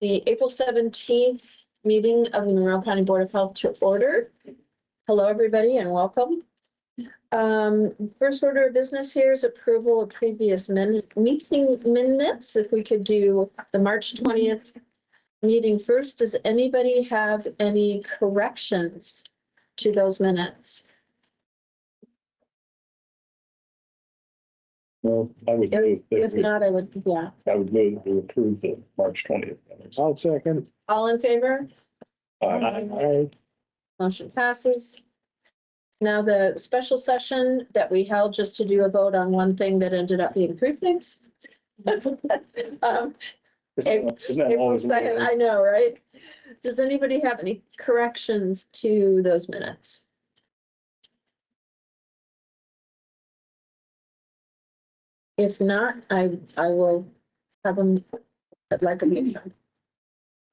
the April 17th meeting of the Monroe County Board of Health to order. Hello, everybody, and welcome. First order of business here is approval of previous meeting minutes. If we could do the March 20th meeting first. Does anybody have any corrections to those minutes? Well, I would move If that not, I would, yeah. I would move to approve the March 20th. I'll second. All in favor? Aye. Motion passes. Now the special session that we held just to do a vote on one thing that ended up being three things. Isn't that April always 2nd, I know, right? Does anybody have any corrections to those minutes? If not, I will have them like a meeting.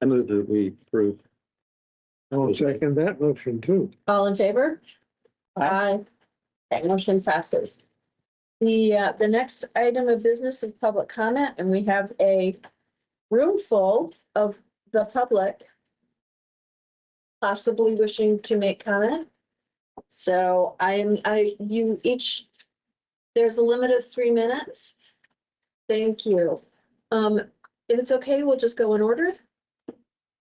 I move that we approve. I'll second that motion too. All in favor? Aye. That motion passes. The next item of business is public comment, and we have a room full of the public possibly wishing to make comment. So you each, there's a limit of 3 minutes. Thank you. If it's okay, we'll just go in order.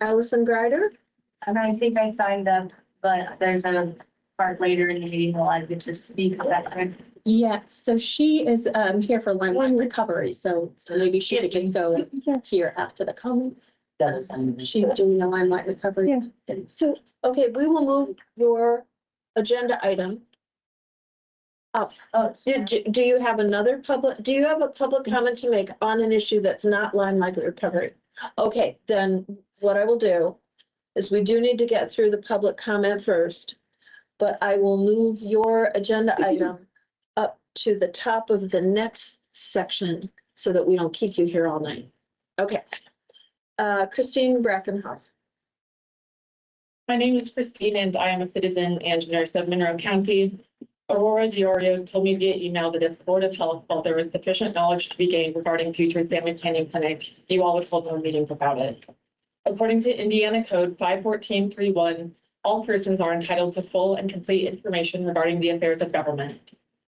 Allison Greider. And I think I signed up, but there's a part later in the meeting where I get to speak about that. Yes, so she is here for Lyme recovery, so maybe she could just go here after the comment. She's doing the Lyme recovery. Yeah. So, okay, we will move your agenda item up. Oh, Do you have another do you have a public comment to make on an issue that's not Lyme recovery? Okay, then what I will do is we do need to get through the public comment first, but I will move your agenda item up to the top of the next section so that we don't keep you here all night. Okay. Christine Brackenhoff. My name is Christine and I am a citizen and nurse of Monroe County. Aurora Diorio told me via email that if the Board of Health felt there was sufficient knowledge to be gained regarding Futures Family Planning Clinic, you all would hold more meetings about it. According to Indiana Code 514.31, all persons are entitled to full and complete information regarding the affairs of government.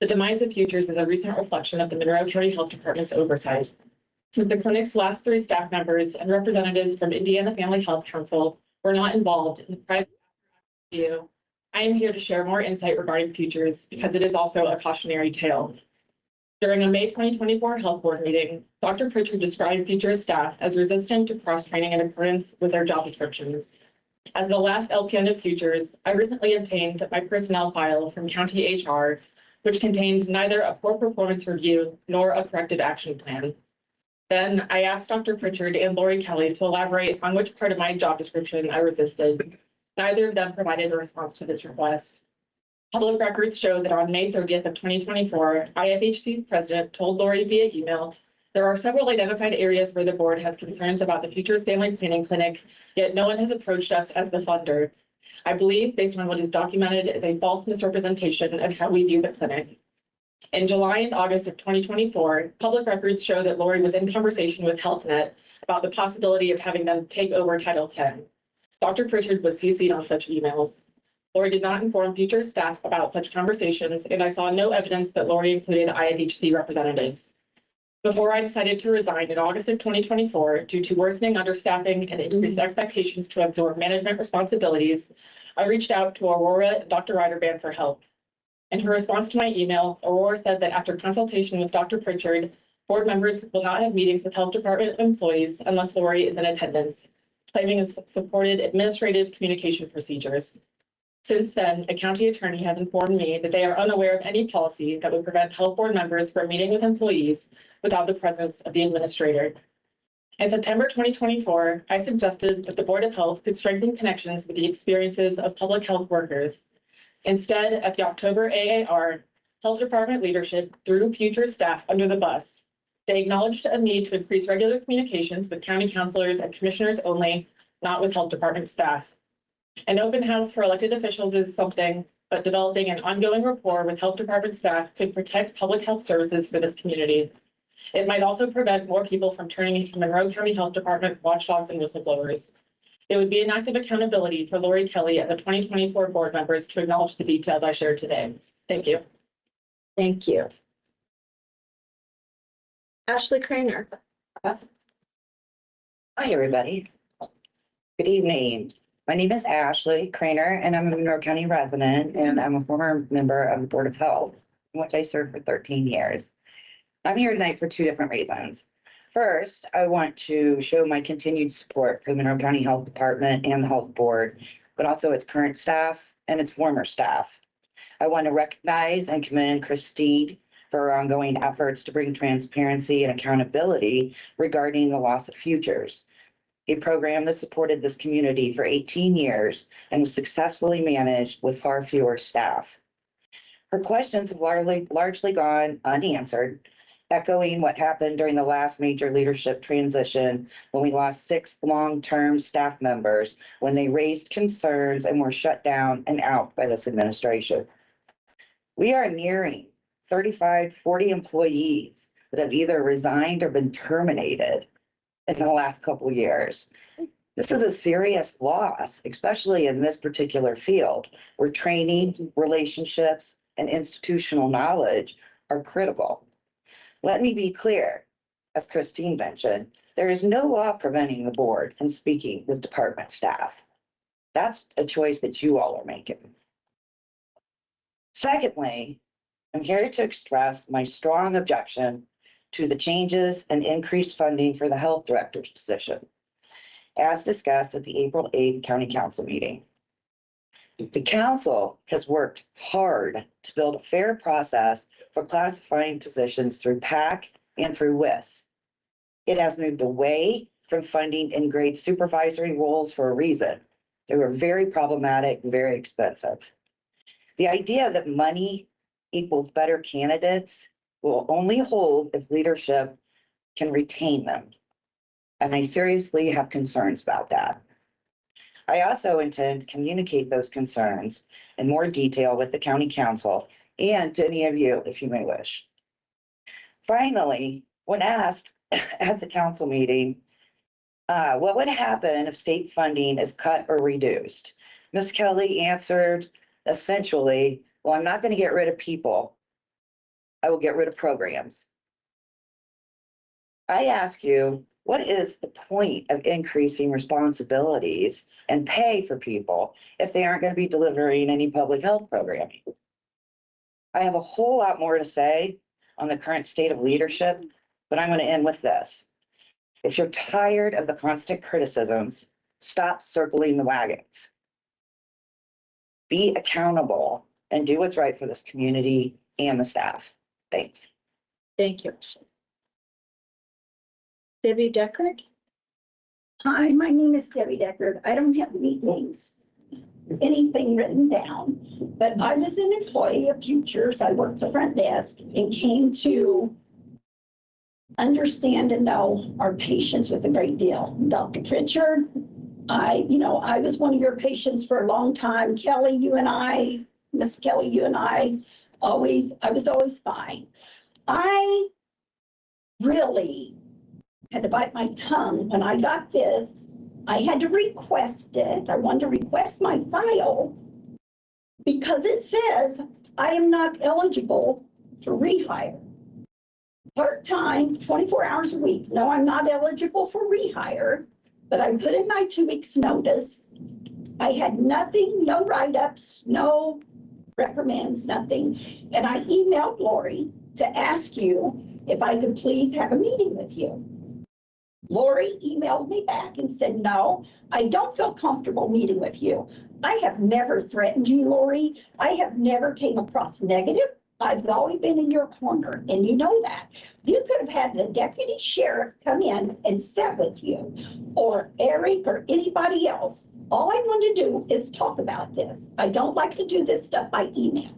The demise of Futures is a recent reflection of the Monroe County Health Department's oversight. Since the clinic's last 3 staff members and representatives from Indiana Family Health Council were not involved in the private review, I am here to share more insight regarding Futures because it is also a cautionary tale. During a May 2024 health board meeting, Dr. Pritchard described Futures staff as resistant to cross-training in accordance with their job descriptions. As the last LPN of Futures, I recently obtained my personnel file from County HR, which contained neither a poor performance review nor a corrective action plan. Then I asked Dr. Pritchard and Lori Kelly to elaborate on which part of my job description I resisted. Neither of them provided a response to this request. Public records show that on May 30th of 2024, IFHC's president told Lori via email, there are several identified areas where the board has concerns about the Futures Family Planning Clinic, yet no one has approached us as the funder. I believe, based on what is documented, is a false misrepresentation of how we view the clinic. In July and August of 2024, public records show that Lori was in conversation with HealthNet about the possibility of having them take over Title X. Dr. Pritchard was CC'd on such emails. Lori did not inform Futures staff about such conversations, and I saw no evidence that Lori included IFHC representatives. Before I decided to resign in August of 2024 due to worsening understaffing and increased expectations to absorb management responsibilities, I reached out to Aurora and Dr. Ryderband for help. In her response to my email, Aurora said that after consultation with Dr. Pritchard, board members will not have meetings with health department employees unless Lori is in attendance, claiming it's supported administrative communication procedures. Since then, a county attorney has informed me that they are unaware of any policy that would prevent health board members from meeting with employees without the presence of the administrator. In September 2024, I suggested that the Board of Health could strengthen connections with the experiences of public health workers. Instead, at the October AAR, Health Department leadership threw Futures staff under the bus. They acknowledged a need to increase regular communications with county councilors and commissioners only, not with Health Department staff. An open house for elected officials is something, but developing an ongoing rapport with Health Department staff could protect public health services for this community. It might also prevent more people from turning into Monroe County Health Department watchdogs and whistleblowers. It would be an act of accountability for Lori Kelly and the 2024 board members to acknowledge the details I shared today. Thank you. Thank you. Ashley Craner. Hi, everybody. Good evening. My name is Ashley Craner, and I'm a Monroe County resident, and I'm a former member of the Board of Health, in which I served for 13 years. I'm here tonight for two different reasons. First, I want to show my continued support for the Monroe County Health Department and the Health Board, but also its current staff and its former staff. I want to recognize and commend Christine for her ongoing efforts to bring transparency and accountability regarding the loss of futures, a program that supported this community for 18 years and was successfully managed with far fewer staff. Her questions have largely gone unanswered, echoing what happened during the last major leadership transition when we lost 6 long-term staff members when they raised concerns and were shut down and out by this administration. We are nearing 35, 40 employees that have either resigned or been terminated in the last couple of years. This is a serious loss, especially in this particular field where training, relationships, and institutional knowledge are critical. Let me be clear, as Christine mentioned, there is no law preventing the board from speaking with department staff. That's a choice that you all are making. Secondly, I'm here to express my strong objection to the changes and increased funding for the health director's position, as discussed at the April 8th County Council meeting. The council has worked hard to build a fair process for classifying positions through PAC and through WIS. It has moved away from funding in-grade supervisory roles for a reason. They were very problematic, very expensive. The idea that money equals better candidates will only hold if leadership can retain them. And I seriously have concerns about that. I also intend to communicate those concerns in more detail with the county council and to any of you if you may wish. Finally, when asked at the council meeting, what would happen if state funding is cut or reduced? Ms. Kelly answered essentially, well, I'm not going to get rid of people. I will get rid of programs. I ask you, what is the point of increasing responsibilities and pay for people if they aren't going to be delivering any public health programming? I have a whole lot more to say on the current state of leadership, but I'm going to end with this. If you're tired of the constant criticisms, stop circling the wagons. Be accountable and do what's right for this community and the staff. Thanks. Thank you. Debbie Deckard. Hi, my name is Debbie Deckard. I don't have anything written down, but I was an employee of Futures. I worked the front desk and came to understand and know our patients with a great deal. Dr. Pritchard, I was one of your patients for a long time. Kelly, you and I, Miss Kelly, you and I was always fine. I really had to bite my tongue when I got this. I had to request it. I wanted to request my file because it says I am not eligible for rehire. Part-time, 24 hours a week. No, I'm not eligible for rehire, but I put in my 2 weeks notice. I had nothing, no write-ups, no reprimands, nothing. And I emailed Lori to ask you if I could please have a meeting with you. Lori emailed me back and said, no, I don't feel comfortable meeting with you. I have never threatened you, Lori. I have never came across negative. I've always been in your corner, and you know that. You could have had the deputy sheriff come in and sit with you, or Eric, or anybody else. All I want to do is talk about this. I don't like to do this stuff by email.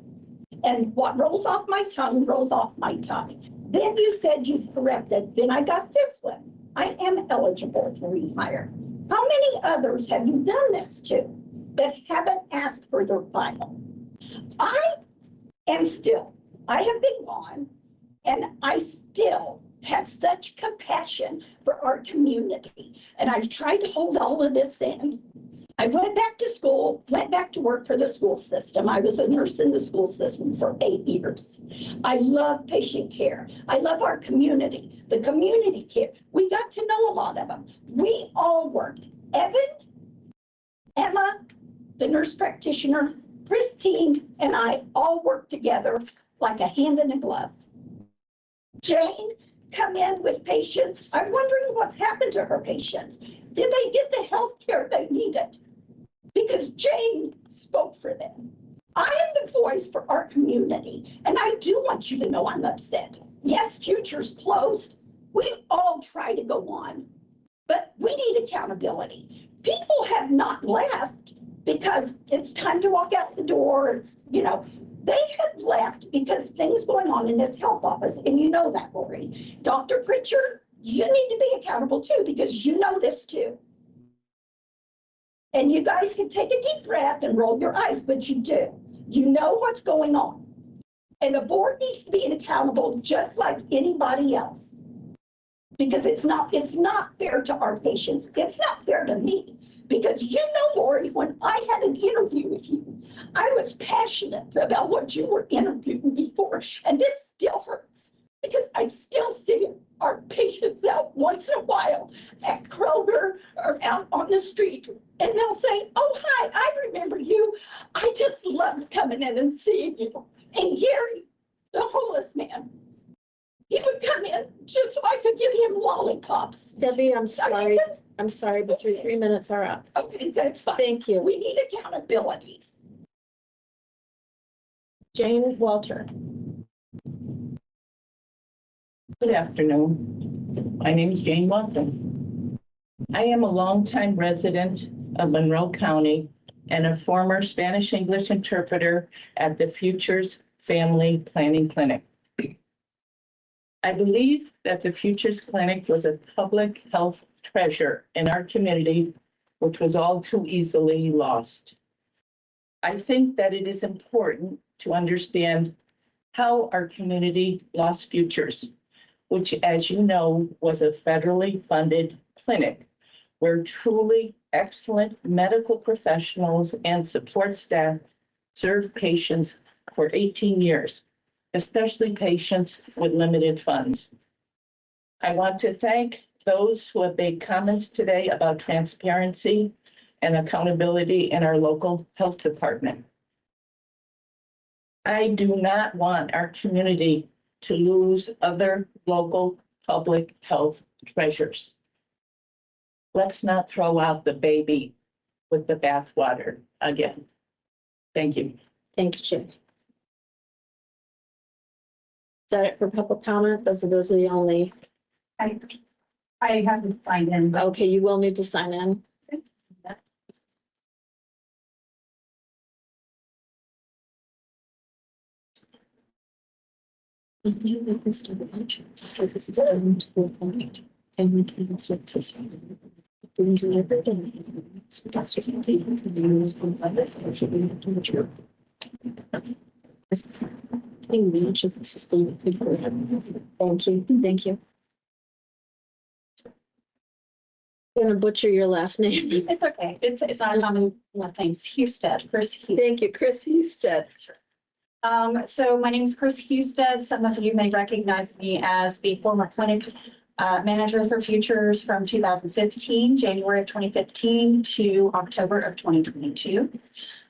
And what rolls off my tongue, rolls off my tongue. Then you said you'd corrected. Then I got this one. I am eligible for rehire. How many others have you done this to that haven't asked for their final? I have been gone, and I still have such compassion for our community. And I've tried to hold all of this in. I went back to school, went back to work for the school system. I was a nurse in the school system for 8 years. I love patient care. I love our community, the community care. We got to know a lot of them. We all worked. Evan, Emma, the nurse practitioner, Christine, and I all worked together like a hand in a glove. Jane come in with patients. I'm wondering what's happened to her patients. Did they get the health care they needed? Because Jane spoke for them. I am the voice for our community, and I do want you to know I'm upset. Yes, Future's closed. We all try to go on, but we need accountability. People have not left because it's time to walk out the door. It's, they have left because things going on in this health office, and you know that, Lori. Dr. Pritchard, you need to be accountable too, because you know this too. And you guys can take a deep breath and roll your eyes, but you do. You know what's going on. And the board needs to be accountable just like anybody else. Because it's not fair to our patients. It's not fair to me. Because Lori, when I had an interview with you, I was passionate about what you were interviewing me for. And this still hurts because I still see our patients out once in a while at Kroger or out on the street. And they'll say, oh, hi, I remember you. I just loved coming in and seeing you. And Gary, the homeless man, he would come in just so I could give him lollipops. Debbie, I'm sorry. I'm sorry, but your 3 minutes are up. Okay, that's fine. Thank you. We need accountability. Jane Walter. Good afternoon. My name is Jane Walton. I am a longtime resident of Monroe County and a former Spanish English interpreter at the Futures Family Planning Clinic. I believe that the Futures Clinic was a public health treasure in our community, which was all too easily lost. I think that it is important to understand how our community lost Futures, which, as you know, was a federally funded clinic where truly excellent medical professionals and support staff served patients for 18 years, especially patients with limited funds. I want to thank those who have made comments today about transparency and accountability in our local health department. I do not want our community to lose other local public health treasures. Let's not throw out the baby with the bathwater again. Thank you. Thank you, Jane. Is that it for public comment? Those are the only, I haven't signed in. okay, you will need to sign in. Thank you, thank you. Gonna butcher your last name. It's okay. It's not a common last name. It's Husted, Chris Husted. Thank you, Chris Husted. So my name is Chris Husted. Some of you may recognize me as the former clinic manager for Futures from 2015, January of 2015 to October of 2022.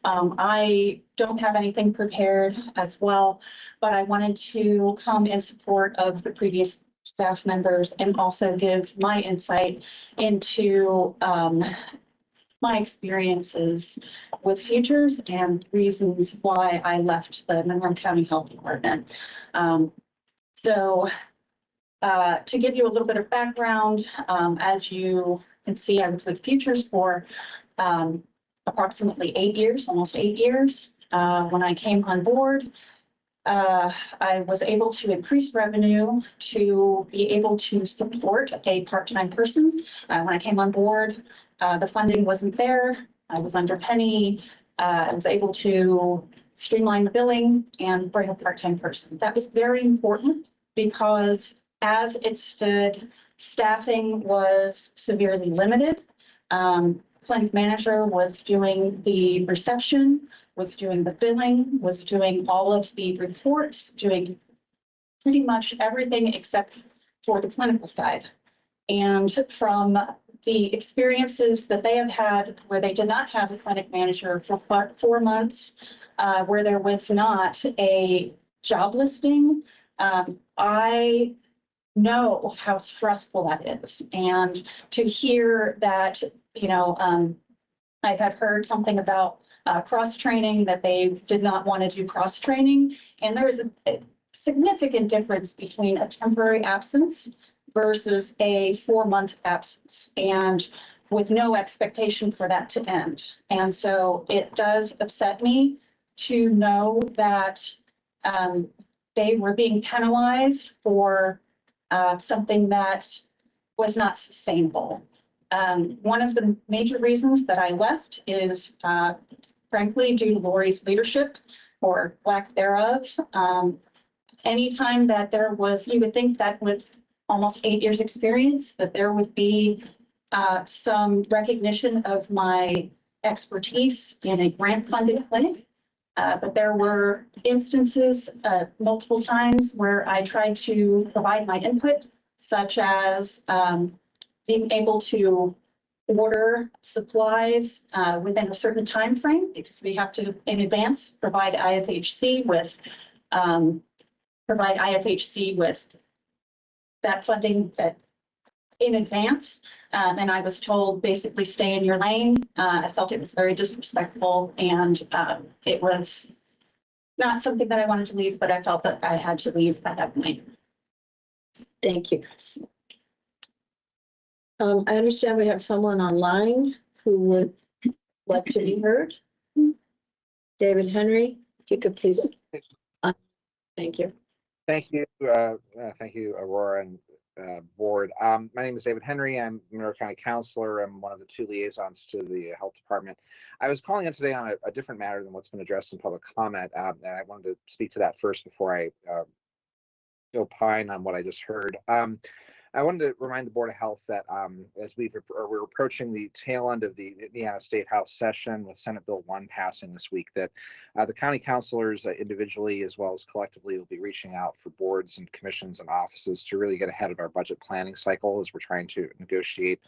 I don't have anything prepared as well, but I wanted to come in support of the previous staff members and also give my insight into my experiences with Futures and reasons why I left the Monroe County Health Department. To give you a little bit of background, as you can see, I was with Futures for approximately 8 years, almost 8 years. When I came on board, I was able to increase revenue to be able to support a part-time person. When I came on board, the funding wasn't there. I was under penny. I was able to streamline the billing and bring a part-time person. That was very important because as it stood, staffing was severely limited. Clinic manager was doing the reception, was doing the billing, was doing all of the reports, doing pretty much everything except for the clinical side. And from the experiences that they have had where they did not have a clinic manager for 4 months, where there was not a job listing, I know how stressful that is. And to hear that, I had heard something about cross-training, that they did not want to do cross-training. And there is a significant difference between a temporary absence versus a 4-month absence, and with no expectation for that to end. And so it does upset me to know that they were being penalized for something that was not sustainable. One of the major reasons that I left is frankly due to Lori's leadership or lack thereof. Anytime that there was, you would think that with almost 8 years experience, that there would be some recognition of my expertise in a grant-funded clinic. But there were instances multiple times where I tried to provide my input, such as being able to order supplies within a certain time frame, because we have to, in advance, provide IFHC with that funding that in advance. And I was told basically stay in your lane. I felt it was very disrespectful, and it was not something that I wanted to leave, but I felt that I had to leave at that point. Thank you, Chris. I understand we have someone online who would like to be heard. David Henry, if you could please. Thank you. Thank you. Thank you, Aurora and board. My name is David Henry. I'm Monroe County Counselor. I'm one of the 2 liaisons to the Health Department. I was calling in today on a different matter than what's been addressed in public comment, and I wanted to speak to that first before I opine on what I just heard. I wanted to remind the Board of Health that as we're approaching the tail end of the Indiana State House session with Senate Bill 1 passing this week, that the county councilors individually as well as collectively will be reaching out for boards and commissions and offices to really get ahead of our budget planning cycle as we're trying to negotiate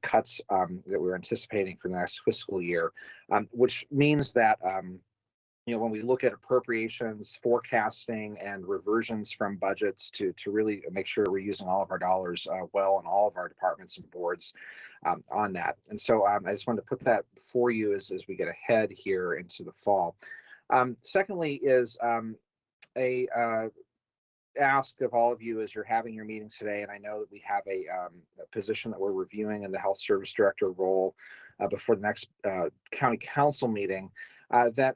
cuts that we're anticipating for the next fiscal year, which means that when we look at appropriations, forecasting, and reversions from budgets to really make sure we're using all of our dollars well in all of our departments and boards on that. And so I just wanted to put that before you as we get ahead here into the fall. Secondly is a ask of all of you as you're having your meeting today, and I know that we have a position that we're reviewing in the health service director role before the next county council meeting, that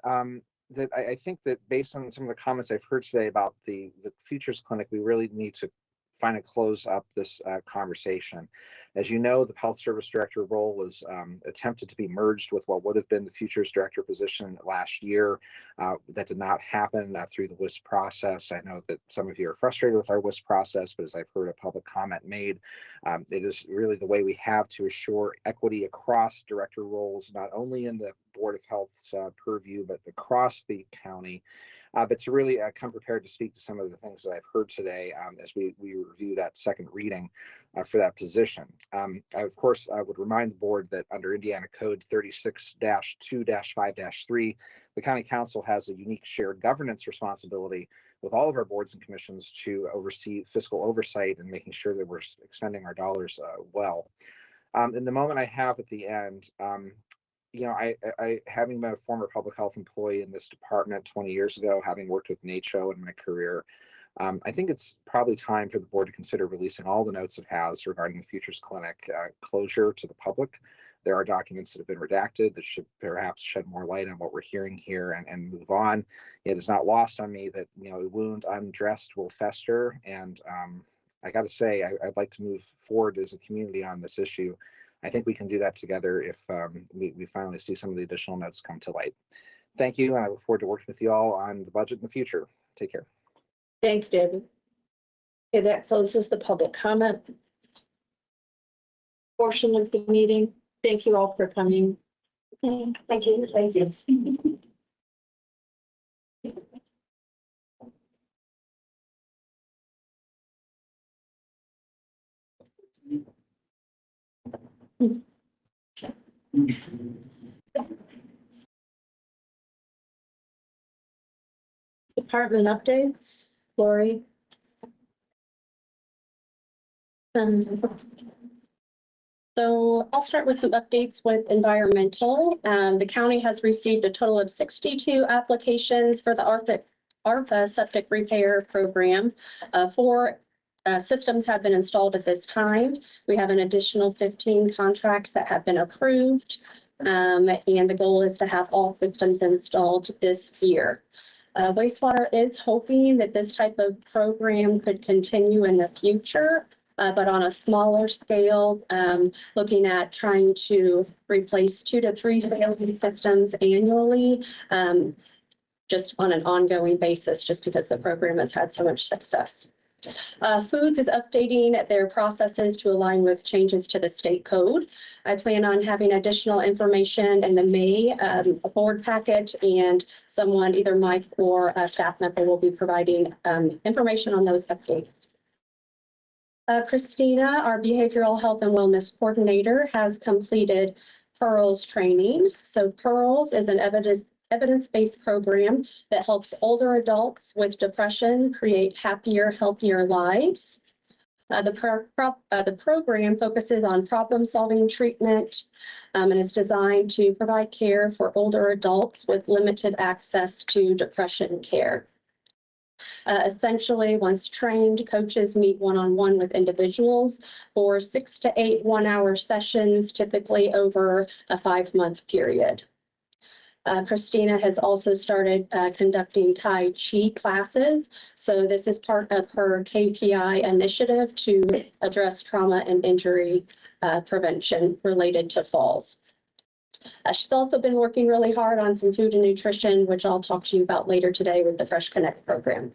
I think that based on some of the comments I've heard today about the Futures Clinic, we really need to finally close up this conversation. As you know, the health service director role was attempted to be merged with what would have been the Futures director position last year. That did not happen through the WISP process. I know that some of you are frustrated with our WISP process, but as I've heard a public comment made, it is really the way we have to assure equity across director roles, not only in the Board of Health's purview, but across the county. But to really come prepared to speak to some of the things that I've heard today as we review that second reading for that position. I, of course, would remind the board that under Indiana Code 36-2-5-3, the County Council has a unique shared governance responsibility with all of our boards and commissions to oversee fiscal oversight and making sure that we're expending our dollars well. In the moment I have at the end, I having been a former public health employee in this department 20 years ago, having worked with NACHO in my career, I think it's probably time for the board to consider releasing all the notes it has regarding the Futures Clinic closure to the public. There are documents that have been redacted that should perhaps shed more light on what we're hearing here and move on. It is not lost on me that a wound undressed will fester, and I got to say I'd like to move forward as a community on this issue. I think we can do that together if we finally see some of the additional notes come to light. Thank you, and I look forward to working with you all on the budget in the future. Take care. Thank you, David. Okay, that closes the public comment portion of the meeting. Thank you all for coming. Thank you. Thank you. Department updates, Lori. Um, So I'll start with some updates with environmental. The county has received a total of 62 applications for the ARPA septic repair program. Four systems have been installed at this time. We have an additional 15 contracts that have been approved. And the goal is to have all systems installed this year. Wastewater is hoping that this type of program could continue in the future. But on a smaller scale, looking at trying to replace 2 to 3 failing systems annually, just on an ongoing basis, just because the program has had so much success. Foods is updating their processes to align with changes to the state code. I plan on having additional information in the May board packet, and someone, either Mike or a staff member, will be providing information on those updates. Christina, our behavioral health and wellness coordinator, has completed PEARLS training. So PEARLS is an evidence-based program that helps older adults with depression create happier, healthier lives. The program focuses on problem-solving treatment and is designed to provide care for older adults with limited access to depression care. Essentially, once trained, coaches meet one-on-one with individuals for 6 to 8 one-hour sessions, typically over a 5-month period. Christina has also started conducting Tai Chi classes. So this is part of her KPI initiative to address trauma and injury prevention related to falls. She's also been working really hard on some food and nutrition, which I'll talk to you about later today with the Fresh Connect program.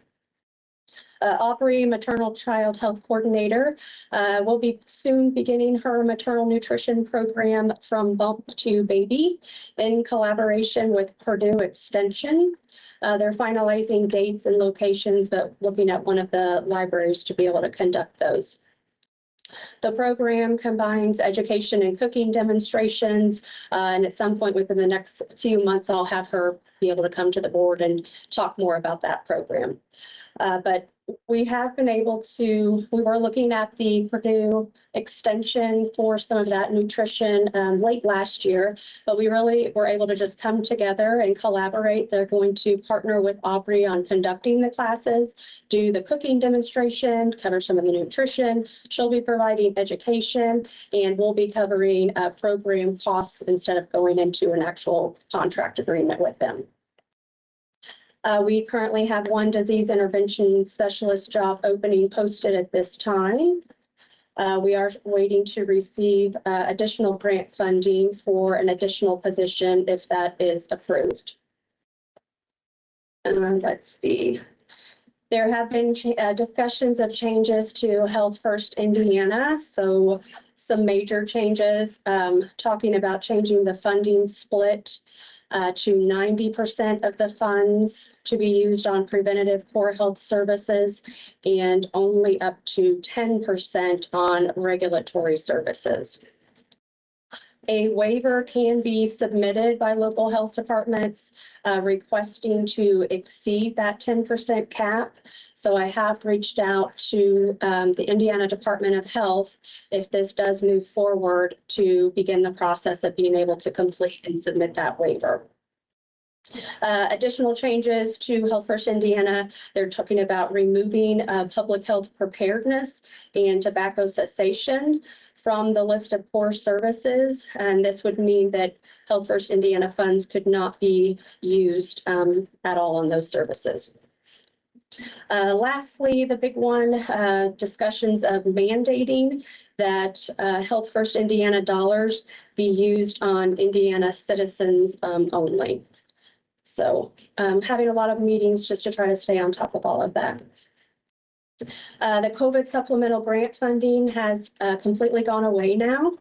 Aubrey, maternal child health coordinator, will be soon beginning her maternal nutrition program from bump to baby in collaboration with Purdue Extension. They're finalizing dates and locations, but looking at one of the libraries to be able to conduct those. The program combines education and cooking demonstrations, and at some point within the next few months, I'll have her be able to come to the board and talk more about that program. But we have been able to, we were looking at the Purdue extension for some of that nutrition late last year, but we really were able to just come together and collaborate. They're going to partner with Aubrey on conducting the classes, do the cooking demonstration, cover some of the nutrition. She'll be providing education, and we'll be covering program costs instead of going into an actual contract agreement with them. We currently have 1 disease intervention specialist job opening posted at this time. We are waiting to receive additional grant funding for an additional position if that is approved. Let's see. There have been discussions of changes to Health First Indiana. So some major changes, talking about changing the funding split to 90% of the funds to be used on preventative core health services and only up to 10% on regulatory services. A waiver can be submitted by local health departments requesting to exceed that 10% cap. So I have reached out to the Indiana Department of Health if this does move forward to begin the process of being able to complete and submit that waiver. Additional changes to Health First Indiana, they're talking about removing public health preparedness and tobacco cessation from the list of core services. And this would mean that Health First Indiana funds could not be used at all on those services. Lastly, the big one, discussions of mandating that Health First Indiana dollars be used on Indiana citizens only. So having a lot of meetings just to try to stay on top of all of that. The COVID supplemental grant funding has completely gone away now.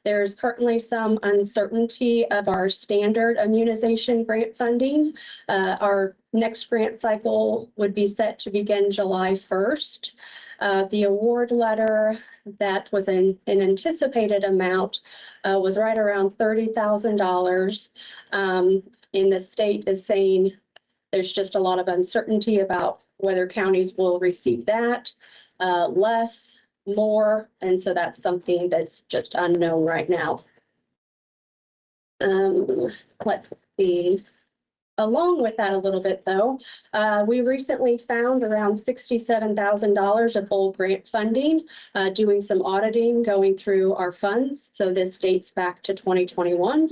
There's currently some uncertainty of our standard immunization grant funding. Our next grant cycle would be set to begin July 1st. The award letter that was an anticipated amount was right around $30,000. And the state is saying there's just a lot of uncertainty about whether counties will receive that, less, more, and so that's something that's just unknown right now. Let's see. Along with that a little bit though, we recently found around $67,000 of old grant funding, doing some auditing, going through our funds. So this dates back to 2021.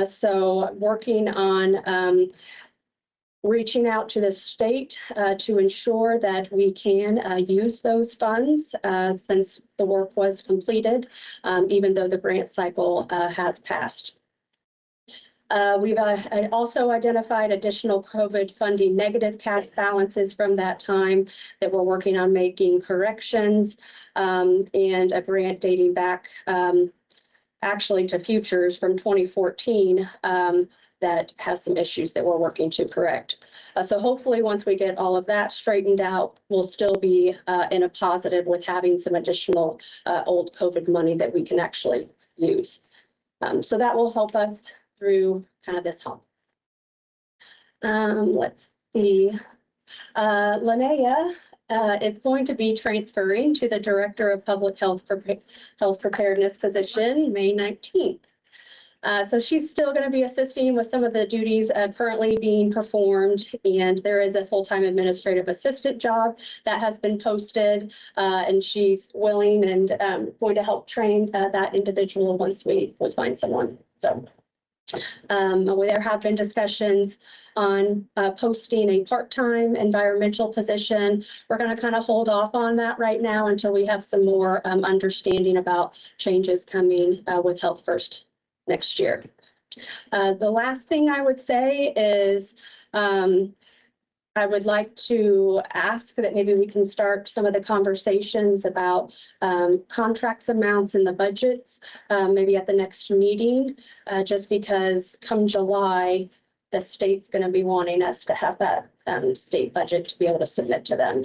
So working on reaching out to the state to ensure that we can use those funds since the work was completed, even though the grant cycle has passed. We've also identified additional COVID funding negative cash balances from that time that we're working on making corrections, and a grant dating back actually to futures from 2014 that has some issues that we're working to correct. So hopefully once we get all of that straightened out, we'll still be in a positive with having some additional old COVID money that we can actually use. So that will help us through kind of this hump. Let's see. Linnea is going to be transferring to the Director of Public Health Preparedness position May 19th. So she's still going to be assisting with some of the duties currently being performed, and there is a full-time administrative assistant job that has been posted, and she's willing and going to help train that individual once we find someone. So there have been discussions on posting a part-time environmental position. We're going to kind of hold off on that right now until we have some more understanding about changes coming with Health First next year. The last thing I would say is I would like to ask that maybe we can start some of the conversations about contracts amounts in the budgets, maybe at the next meeting, just because come July, the state's going to be wanting us to have that state budget to be able to submit to them.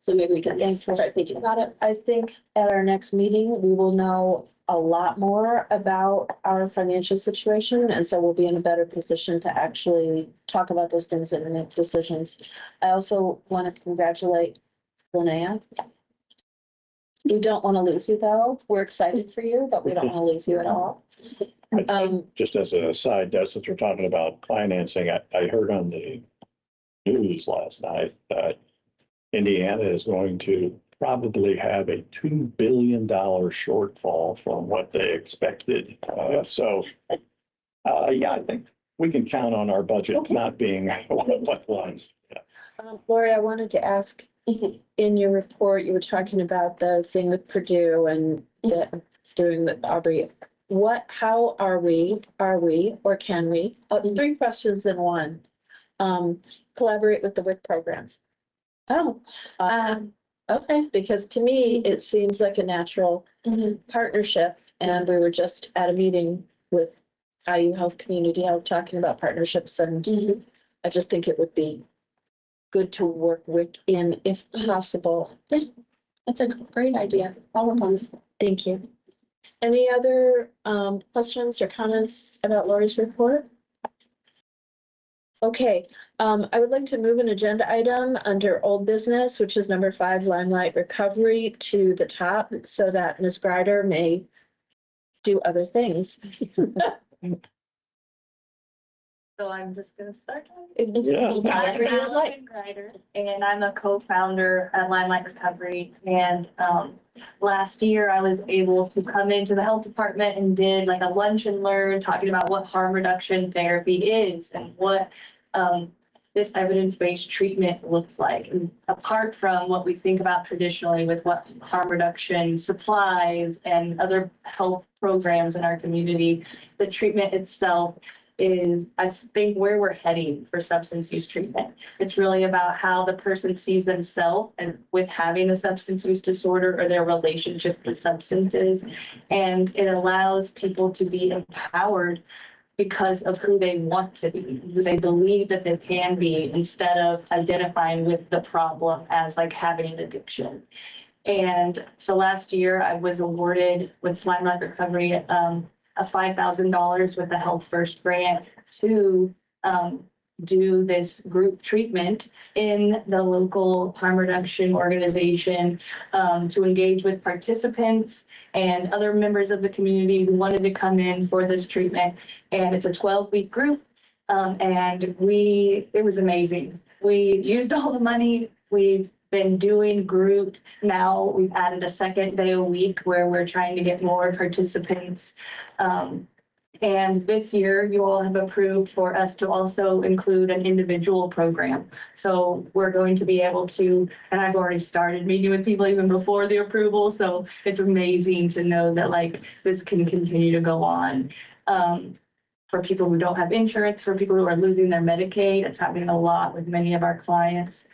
So maybe we can start thinking about it. I think at our next meeting, we will know a lot more about our financial situation, and so we'll be in a better position to actually talk about those things and make decisions. I also want to congratulate Linnea. We don't want to lose you though. We're excited for you, but we don't want to lose you at all. Just as an aside, since we're talking about financing, I heard on the news last night that Indiana is going to probably have a $2 billion shortfall from what they expected. Yeah, I think we can count on our budget not being what was. Lori, I wanted to ask, in your report, you were talking about the thing with Purdue and doing with Aubrey. How are we, or can we, three questions in one, collaborate with the WIC program? Okay. Because to me, it seems like a natural partnership, and we were just at a meeting with IU Health Community Health talking about partnerships, and I just think it would be good to work with if possible. Yeah, that's a great idea. I'll work on it. Thank you. Any other questions or comments about Lori's report? Okay, I would like to move an agenda item under old business, which is number 5, Limelight Recovery, to the top so that Ms. Greider may do other things. So I'm just gonna start. Yeah. Whatever you would like. I'm Greider, and I'm a co-founder at Limelight Recovery. And last year I was able to come into the health department and did like a lunch and learn, talking about what harm reduction therapy is and what this evidence-based treatment looks like. And apart from what we think about traditionally with what harm reduction supplies and other health programs in our community, the treatment itself is, I think, where we're heading for substance use treatment. It's really about how the person sees themselves and with having a substance use disorder or their relationship with substances. And it allows people to be empowered because of who they want to be, who they believe that they can be, instead of identifying with the problem as like having an addiction. And so last year I was awarded with Limelight Recovery a $5,000 with the Health First grant to do this group treatment in the local harm reduction organization, to engage with participants and other members of the community who wanted to come in for this treatment. And it's a 12-week group. And it was amazing. We used all the money. We've been doing group. Now we've added a second day a week where we're trying to get more participants. And this year you all have approved for us to also include an individual program. So we're going to be able to, and I've already started meeting with people even before the approval. So it's amazing to know that like this can continue to go on. For people who don't have insurance, for people who are losing their Medicaid, it's happening a lot with many of our clients.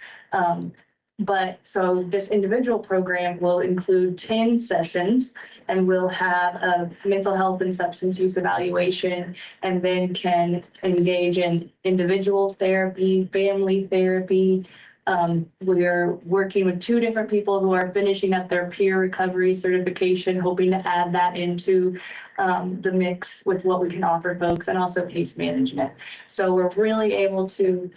But so this individual program will include 10 sessions, and we'll have a mental health and substance use evaluation, and then can engage in individual therapy, family therapy. We're working with 2 different people who are finishing up their peer recovery certification, hoping to add that into the mix with what we can offer folks, and also case management. So we're really able to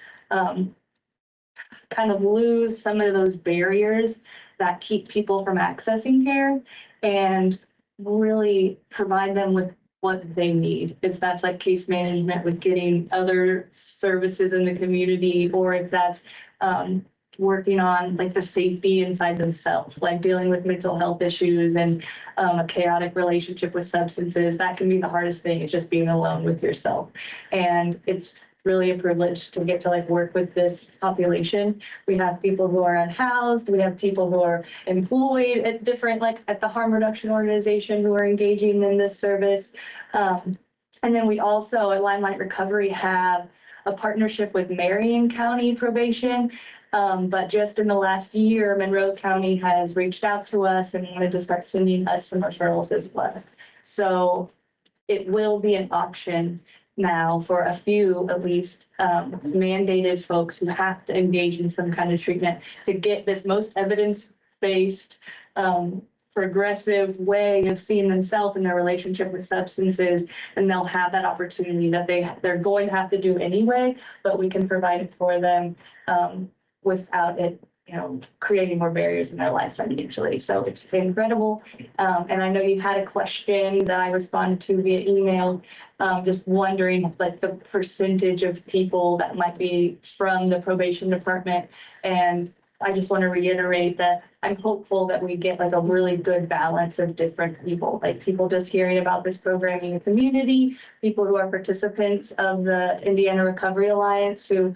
kind of lose some of those barriers that keep people from accessing care, and really provide them with what they need. If that's like case management with getting other services in the community, or if that's working on like the safety inside themselves, like dealing with mental health issues and a chaotic relationship with substances. That can be the hardest thing, is just being alone with yourself. And it's really a privilege to get to like work with this population. We have people who are unhoused, we have people who are employed at different, like at the harm reduction organization, who are engaging in this service. And then we also at Limelight Recovery have a partnership with Marion County Probation. But just in the last year, Monroe County has reached out to us and wanted to start sending us some referrals as well. So it will be an option now for a few, at least, mandated folks who have to engage in some kind of treatment to get this most evidence-based, progressive way of seeing themselves in their relationship with substances. And they'll have that opportunity that they're going to have to do anyway, but we can provide it for them without it, creating more barriers in their life financially. So it's incredible. And I know you had a question that I responded to via email, just wondering like the percentage of people that might be from the probation department. And I just want to reiterate that I'm hopeful that we get like a really good balance of different people, like people just hearing about this program in the community, people who are participants of the Indiana Recovery Alliance who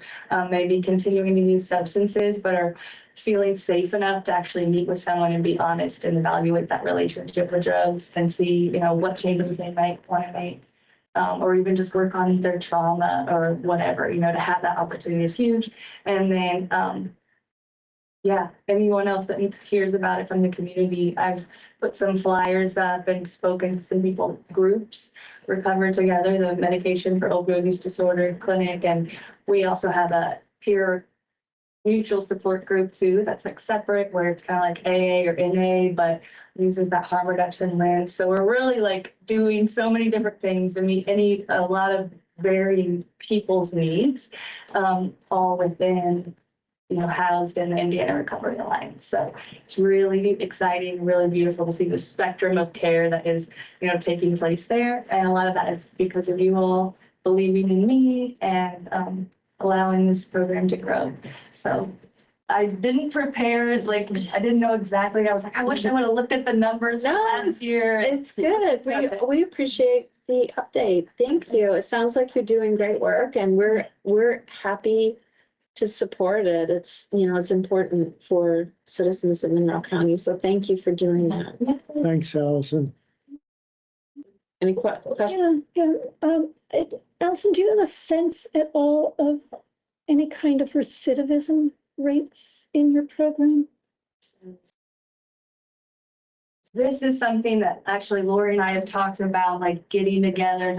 may be continuing to use substances, but are feeling safe enough to actually meet with someone and be honest and evaluate that relationship with drugs and see, what changes they might want to make. Or even just work on their trauma or whatever, to have that opportunity is huge. And then, anyone else that hears about it from the community, I've put some flyers up and spoken to some people, groups, Recover Together, the medication for opioid use disorder clinic. And we also have a peer mutual support group too, that's like separate, where it's kind of like AA or NA, but uses that harm reduction lens. So we're really like doing so many different things to meet a lot of varying people's needs, all within, housed in the Indiana Recovery Alliance. So it's really exciting, really beautiful to see the spectrum of care that is, taking place there. And a lot of that is because of you all believing in me and allowing this program to grow. So I didn't prepare, I didn't know exactly. I was like, I wish I would have looked at the numbers from last year. It's good. We appreciate the update. Thank you. It sounds like you're doing great work, and we're happy to support it. It's, it's important for citizens of Monroe County. So thank you for doing that. Thanks, Allison. Any questions? Allison, do you have a sense at all of any kind of recidivism rates in your program? This is something that actually Lori and I have talked about, like getting together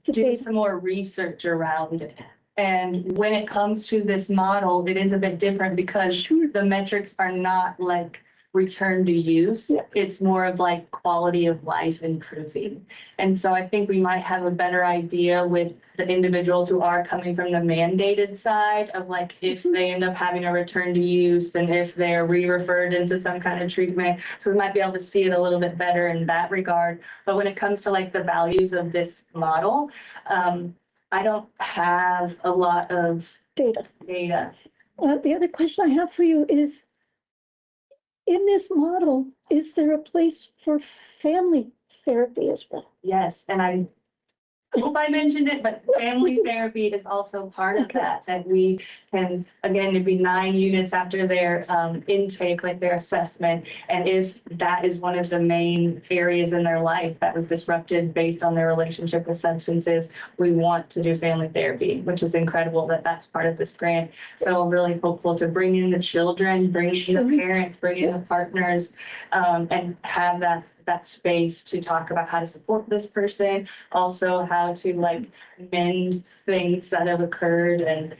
to do some more research around it. And when it comes to this model, it is a bit different because the metrics are not like return to use. Yeah. It's more of like quality of life improving. And so I think we might have a better idea with the individuals who are coming from the mandated side of like if they end up having a return to use and if they're re-referred into some kind of treatment. So we might be able to see it a little bit better in that regard. But when it comes to like the values of this model, I don't have a lot of Data. data. The other question I have for you is, in this model, is there a place for family therapy as well? Yes, and I hope I mentioned it, but family therapy is also part of that we can, again, it'd be 9 units after their intake, like their assessment. And if that is one of the main areas in their life that was disrupted based on their relationship with substances, we want to do family therapy, which is incredible that that's part of this grant. So I'm really hopeful to bring in the children, bring in the parents, bring in the partners, and have that space to talk about how to support this person, also how to like mend things that have occurred and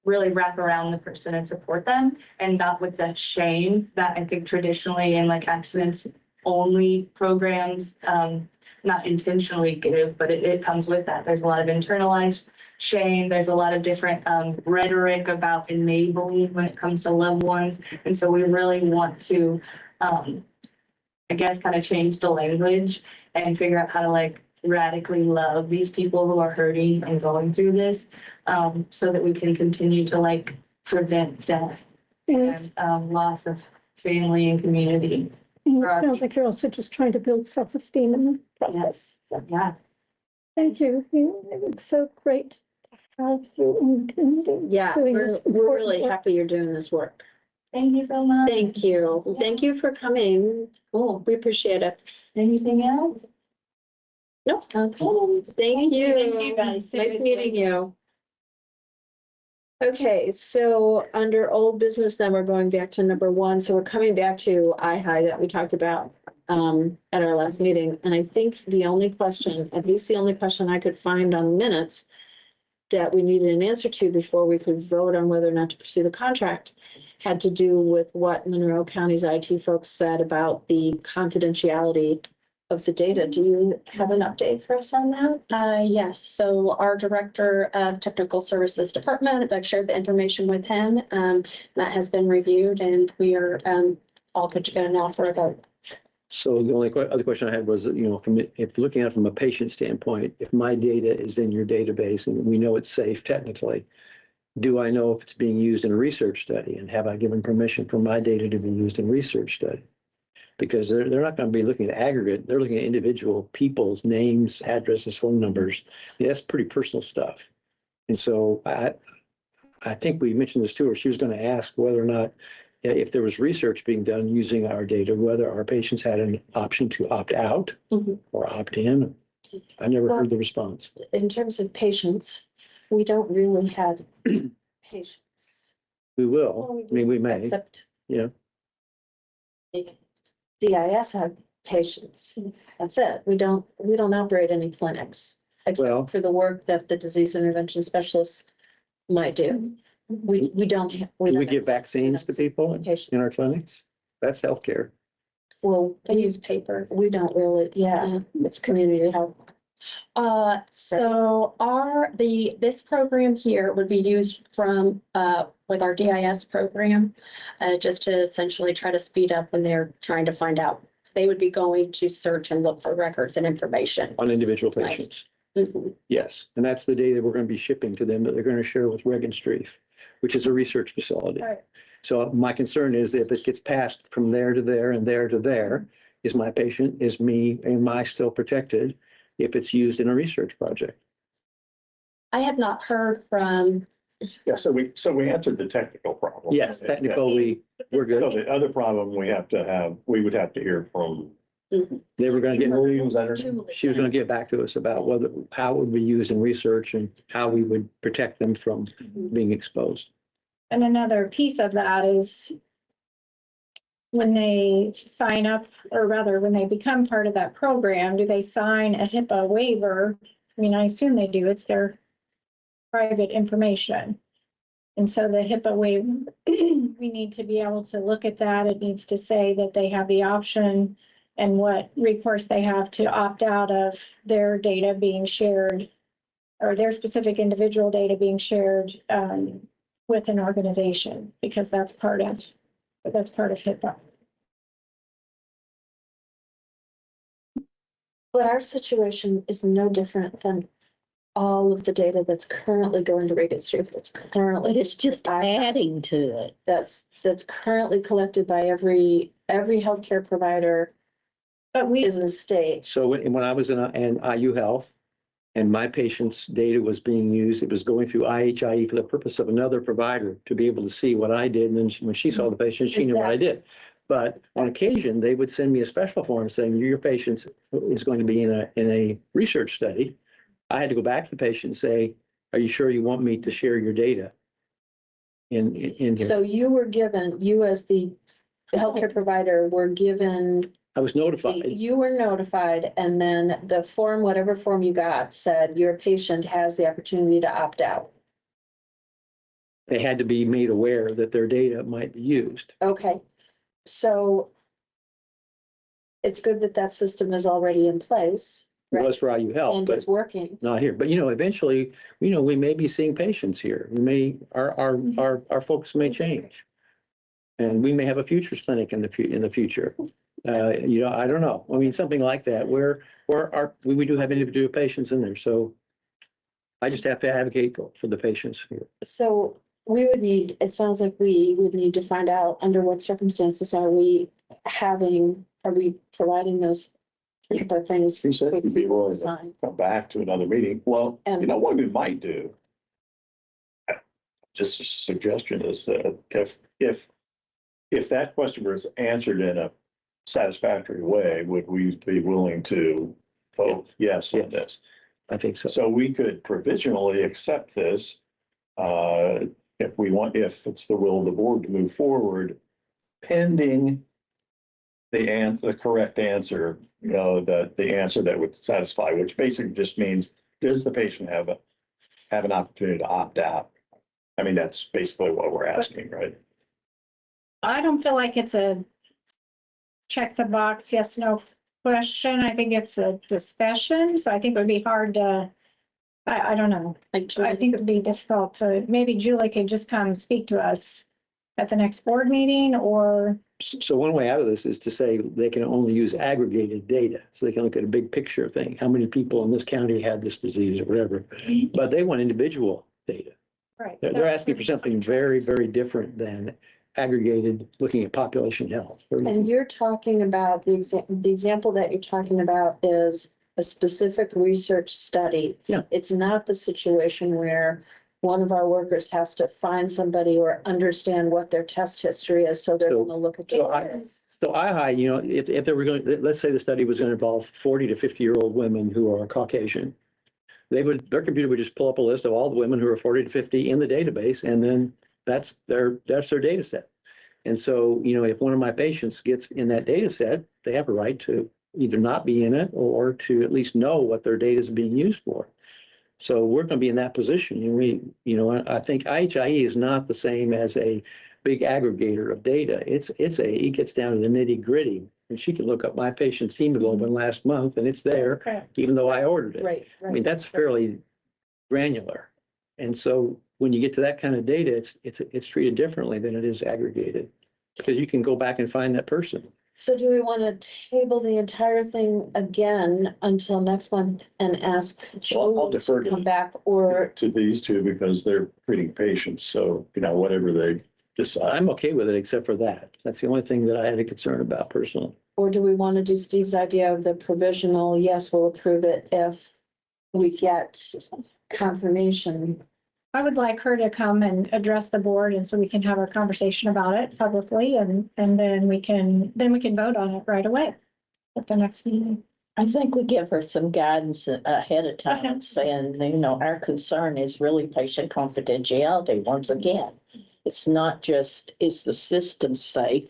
really wrap around the person and support them, and not with that shame that I think traditionally in like accidents only programs not intentionally give, but it comes with that. There's a lot of internalized shame. There's a lot of different rhetoric about enabling when it comes to loved ones. And so we really want to I guess kind of change the language and figure out how to like radically love these people who are hurting and going through this, so that we can continue to like prevent death and loss of family and community. And it sounds like you're also just trying to build self-esteem in the process. Yeah. Thank you. It's so great to have you in the community. Yeah, doing we're this we're really important work. happy you're doing this work. Thank you so much. Thank you. Thank you for coming. Cool. We appreciate it. Anything else? Nope. Okay. Thank you. Thank you, guys. Nice meeting you. Okay, so under old business, then we're going back to number 1. So we're coming back to IHI that we talked about at our last meeting. And I think the only question, at least the only question I could find on minutes that we needed an answer to before we could vote on whether or not to pursue the contract had to do with what Monroe County's IT folks said about the confidentiality of the data. Do you have an update for us on that? Yes, so our Director of Technical Services Department, I've shared the information with him. That has been reviewed and we are all good to go now for a vote. So the only other question I had was, if looking at it from a patient standpoint, if my data is in your database and we know it's safe technically, do I know if it's being used in a research study, and have I given permission for my data to be used in a research study? Because they're not going to be looking at aggregate, they're looking at individual people's names, addresses, phone numbers. That's pretty personal stuff. And so I think we mentioned this to her. She was going to ask whether or not, if there was research being done using our data, whether our patients had an option to opt out or opt in. I never heard the response. In terms of patients, we don't really have patients. We will. I mean, we may. Except Yeah. DIS have patients. That's it. We don't operate any clinics Well- except for the work that the disease intervention specialists might do. We don't. Do we give vaccines to people Patients. in our clinics? That's healthcare. Well, They use paper. we don't really, yeah, it's community health. So this program here would be used from, with our DIS program, just to essentially try to speed up when they're trying to find out. They would be going to search and look for records and information. On individual Right. patients. Mhm. Yes, and that's the data we're going to be shipping to them that they're going to share with Regenstrief, which is a research facility. Right. So my concern is if it gets passed from there to there and there to there, is my patient, is me, am I still protected if it's used in a research project? I have not heard from, Yeah, so we answered the technical problem. Yes, technically, we're So good. the other problem we would have to hear from They were gonna get, Julie, was that her? she was gonna get back to us about whether, how it would be used in research and how we would protect them from being exposed. And another piece of that is when they sign up, or rather, when they become part of that program, do they sign a HIPAA waiver? I mean, I assume they do. It's their private information. And so the HIPAA waiver, we need to be able to look at that. It needs to say that they have the option and what recourse they have to opt out of their data being shared, or their specific individual data being shared with an organization, because that's part of HIPAA. But our situation is no different than all of the data that's currently going to registry, that's currently. But it's just adding to it. That's currently collected by every healthcare provider But we, in the state. So when I was in IU Health and my patient's data was being used, it was going through IHIE for the purpose of another provider to be able to see what I did. And then when she saw the patient, she knew what I did. But on occasion, they would send me a special form saying your patient is going to be in a research study. I had to go back to the patient and say, are you sure you want me to share your data in here? So you were given, you as the healthcare provider were given, I was notified. you were notified, and then the form, whatever form you got, said your patient has the opportunity to opt out. They had to be made aware that their data might be used. Okay, so it's good that that system is already in place. It was for IU Health, And but it's working. not here. But eventually, we may be seeing patients here. We may, our focus may change. And we may have a futures clinic in the future. I don't know. I mean, something like that where we do have individual patients in there. So I just have to advocate for the patients here. So we would need, it sounds like we would need to find out under what circumstances are we providing those HIPAA things. She said she'd be willing to Sign. come back to another meeting. Well, And- what we might do, just a suggestion is that if that question was answered in a satisfactory way, would we be willing to vote yes on Yes. this? I think so. So we could provisionally accept this, if it's the will of the board to move forward, pending the correct answer, the answer that would satisfy, which basically just means, does the patient have an opportunity to opt out? I mean, that's basically what we're asking, right? I don't feel like it's a check the box, yes, no question. I think it's a discussion, so I think it would be hard to, I don't know. I think it'd be difficult to, maybe Julie could just come speak to us at the next board meeting, or, So one way out of this is to say they can only use aggregated data. So they can look at a big picture thing. How many people in this county had this disease or whatever? But they want individual data. right. They're asking for something very, very different than aggregated, looking at population health. And you're talking about the example that you're talking about is a specific research study. Yeah. It's not the situation where one of our workers has to find somebody or understand what their test history is, so they're So- gonna look at. so your So if they were going, let's say the study was going to involve 40 to 50-year-old women who are Caucasian, their computer would just pull up a list of all the women who are 40 to 50 in the database, and then that's their data set. And so, if one of my patients gets in that data set, they have a right to either not be in it or to at least know what their data is being used for. So we're going to be in that position. I think IHIE is not the same as a big aggregator of data. It gets down to the nitty gritty. And she can look up my patient's hemoglobin last month and it's there, Correct. even though I ordered it. Right, I mean, right. that's fairly granular. And so when you get to that kind of data, it's treated differently than it is aggregated. Because you can go back and find that person. So do we want to table the entire thing again until next month and ask Well, I'll Julie defer to to- come back, or To these two, because they're treating patients, so, whatever they decide. I'm okay with it except for that. That's the only thing that I had a concern about personally. or do we want to do Steve's idea of the provisional, yes, we'll approve it if we get confirmation? I would like her to come and address the board, and so we can have a conversation about it publicly, and then we can vote on it right away. at the next meeting. I think we give her some guidance ahead of time saying, you know, our concern is really patient confidentiality. Once again, it's not just, is the system safe,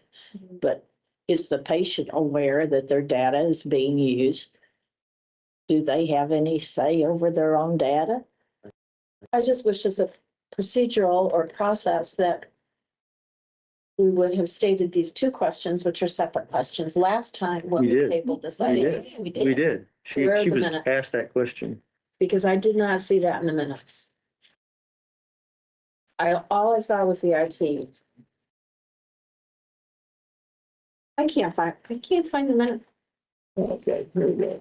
but is the patient aware that their data is being used? Do they have any say over their own data? I just wish as a procedural or process that we would have stated these two questions, which are separate questions, last time when We we did. tabled this We item. did. We We did. She Where are the was minutes? asked that question. Because I did not see that in the minutes. All I saw was the IT. I can't find the minutes. Okay, very good.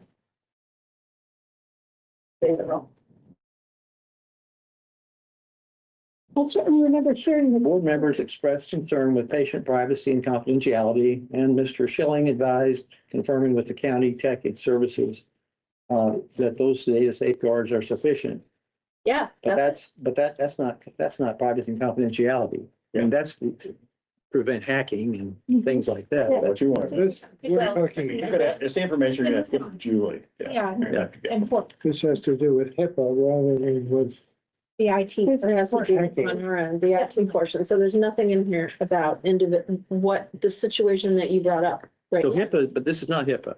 I certainly remember hearing the Board members expressed concern with patient privacy and confidentiality, and Mr. Schilling advised, confirming with the county tech and services, that those data safeguards are sufficient. Yeah. But that's not privacy and confidentiality. I mean, that's to prevent hacking and things like that. What you want. This, we're talking, You could ask, it's information you're gonna give to Julie. Yeah. Yeah. important, this has to do with HIPAA rather than with, the IT. It has to do with on her end, the IT portion. So there's nothing in here about what the situation that you brought up. Right. So HIPAA, but this is not HIPAA.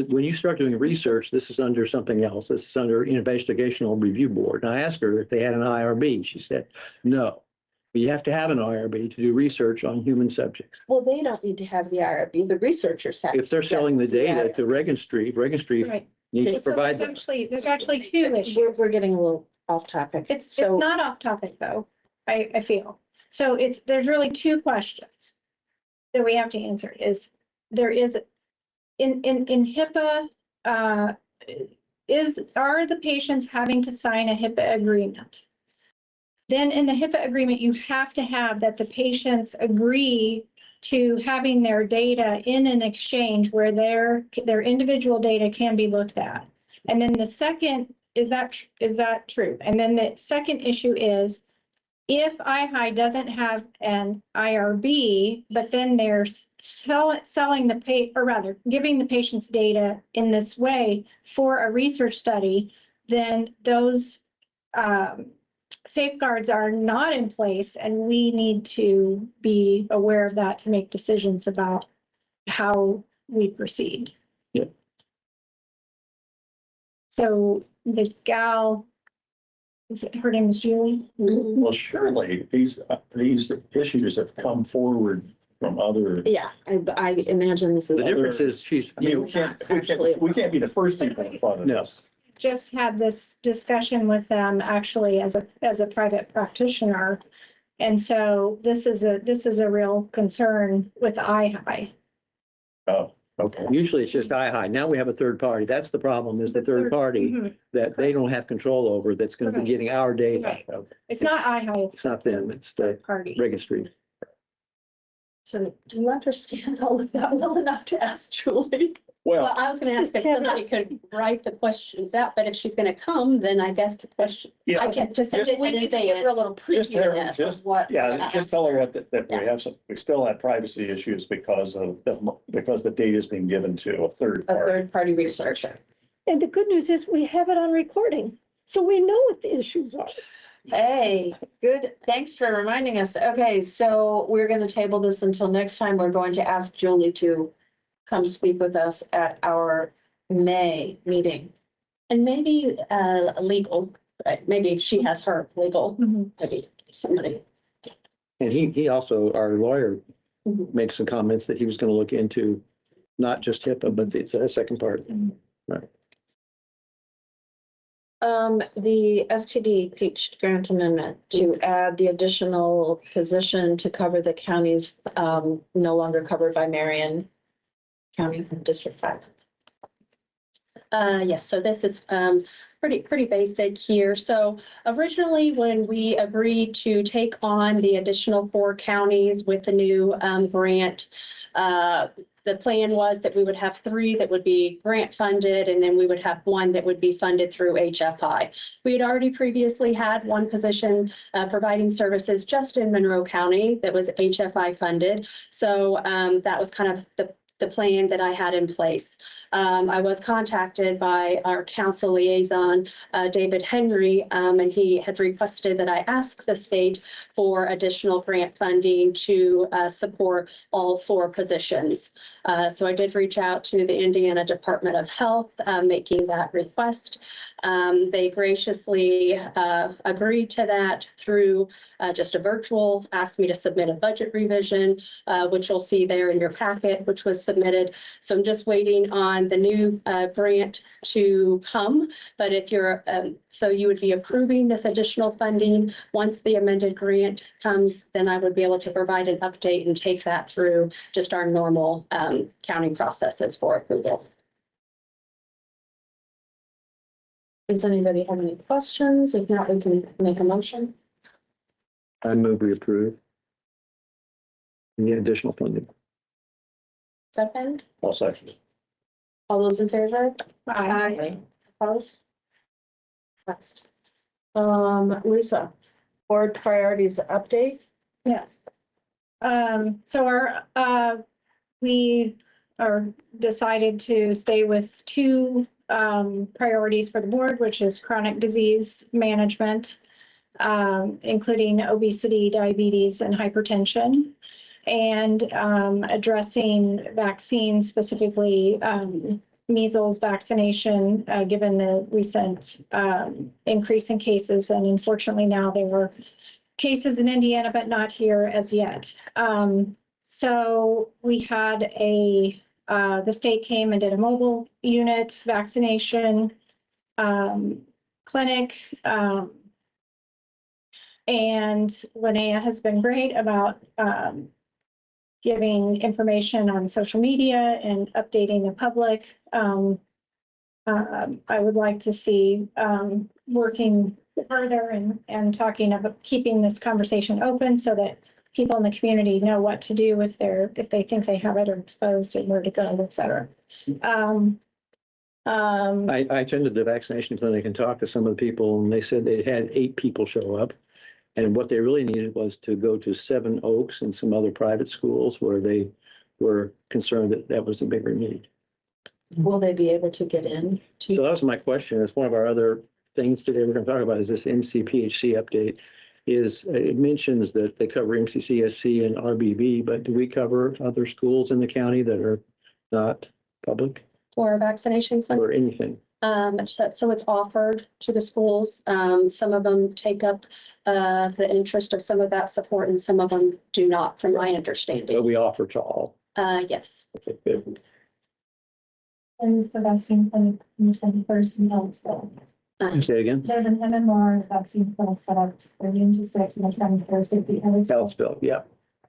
When you start doing research, this is under something else. This is under Investigational Review Board. And I asked her if they had an IRB. She said, no. But you have to have an IRB to do research on human subjects. Well, they don't need to have the IRB. The researchers have. If they're selling the data to registry Right. needs to So provide there's them. there's actually two We're issues. getting a little off topic. It's So not off topic though, I feel. So there's really two questions that we have to answer is, there is, in HIPAA, are the patients having to sign a HIPAA agreement? Then in the HIPAA agreement, you have to have that the patients agree to having their data in an exchange where their individual data can be looked at. And then the second, is that true? And then the second issue is, if IHI doesn't have an IRB, but then they're selling or rather giving the patient's data in this way for a research study, then those safeguards are not in place, and we need to be aware of that to make decisions about how we proceed. Yep. So the gal, her name is Julie? Well, surely these issues have come forward from other. yeah, I imagine this is. The difference is she's, I mean, we can't be the first people in front of No. this. Just had this discussion with them actually as a private practitioner. And so this is a real concern with IHI. Oh, okay. usually it's just IHI. Now we have a third party. That's the problem, is the third party Mhm. that they don't have control over, that's going to be Right. getting our data. Right. It's not IHI, It's not them, it's the third party. registry. So do you understand all of that well enough to ask Julie? Well, Well, I was gonna ask if somebody could write the questions out, but if she's gonna come, then I guess the question, yeah. I can just. Just- We need to give her a little Just, preview of just, what. yeah, just tell her that we Yeah. have we still have privacy issues because the data is being given to a third A party. third-party researcher. And the good news is we have it on recording, so we know what the issues are. Hey, good. Thanks for reminding us. Okay, so we're going to table this until next time. We're going to ask Julie to come speak with us at our May meeting. And maybe legal, right? Maybe if she has her legal, Mhm. maybe somebody. And he also, our lawyer, Mhm. made some comments that he was going to look into not just HIPAA, but the second part. The STD Peach Grant Amendment to add the additional position to cover the counties no longer covered by Marion County District 5. Yes, so this is pretty basic here. So originally, when we agreed to take on the additional 4 counties with the new grant, the plan was that we would have 3 that would be grant funded, and then we would have 1 that would be funded through HFI. We had already previously had 1 position providing services just in Monroe County that was HFI funded. So that was kind of the the plan that I had in place. I was contacted by our council liaison, David Henry, and he had requested that I ask the state for additional grant funding to support all 4 positions. So I did reach out to the Indiana Department of Health, making that request. They graciously agreed to that through just a virtual, asked me to submit a budget revision, which you'll see there in your packet, which was submitted. So I'm just waiting on the new grant to come. But if you're, so you would be approving this additional funding. Once the amended grant comes, then I would be able to provide an update and take that through just our normal county processes for approval. Does anybody have any questions? If not, we can make a motion. I move we approve. Any additional funding? Second, I'll second it. all those in favor? Aye. Opposed? Next. Lisa, board priorities update. Yes. So we are decided to stay with 2 priorities for the board, which is chronic disease management, including obesity, diabetes, and hypertension, and addressing vaccines, specifically measles vaccination, given the recent increase in cases. And unfortunately, now there were cases in Indiana, but not here as yet. So we had the state came and did a mobile unit vaccination clinic. And Linnea has been great about giving information on social media and updating the public. I would like to see working further and talking about keeping this conversation open so that people in the community know what to do if they think they have it or exposed and where to go, et cetera. I attended the vaccination clinic and talked to some of the people, and they said they had 8 people show up. And what they really needed was to go to Seven Oaks and some other private schools where they were concerned that that was a bigger need. Will they be able to get in? So that was my question. It's one of our other things today we're going to talk about is this MCPHC update. It mentions that they cover MCCSC and RBB, but do we cover other schools in the county that are not public For a vaccination clinic. or anything? So it's offered to the schools. Some of them take up the interest of some of that support and some of them do not, from my But understanding. we offer to all. Yes. Okay, good. Is the vaccine clinic in the 21st and health so Say it again. there's an MMR vaccine clinic set up for noon to 6 and the 21st at the other. Kalispell, yeah.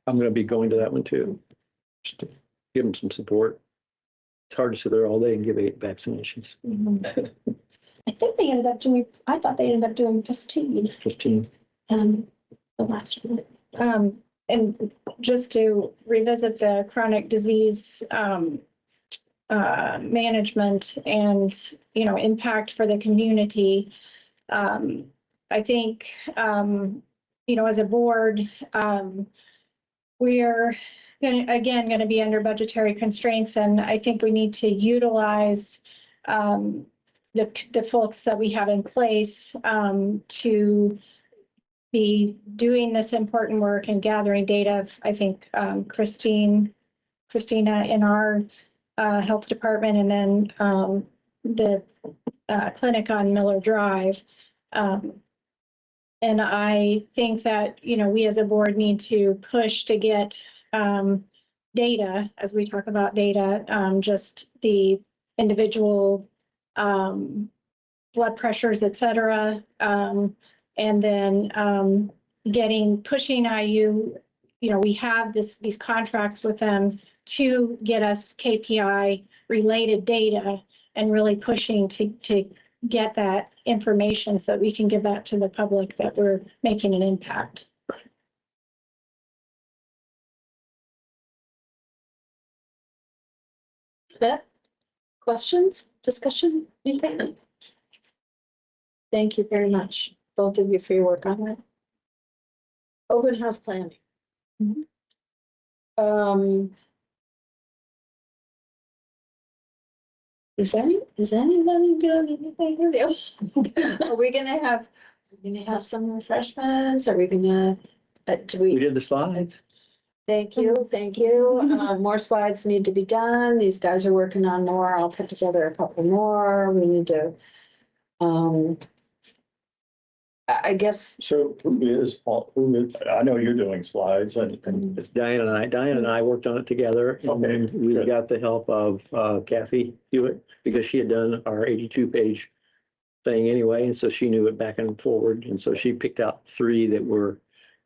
I'm going to be going to that one too. Just to give them some support. It's hard to sit there all day and give 8 vaccinations. I think they ended up doing, I thought they ended up doing 15, 15. the last one. And just to revisit the chronic disease management and, impact for the community. I think, as a board, we're going to be under budgetary constraints, and I think we need to utilize the folks that we have in place to be doing this important work and gathering data. I think Christina in our health department, and then the clinic on Miller Drive. And I think that, we as a board need to push to get data, as we talk about data, just the individual blood pressures, et cetera. And then pushing IU, we have these contracts with them to get us KPI related data and really pushing to get that information so that we can give that to the public that we're making an impact. Beth, questions, discussion, anything? Thank you very much, both of you, for your work on that. Open house planning. Is anybody doing anything with you? Are we gonna have some refreshments? Are we gonna, do We we? did the slides. Thank you, thank you. More slides need to be done. These guys are working on more. I'll put together a couple more. We need to, I guess, So I know you're doing slides and Diane and I worked on it together, and then Okay, we good. got the help of Kathy Hewitt, because she had done our 82-page thing anyway, and so she knew it back and forward, and so she picked out 3 that were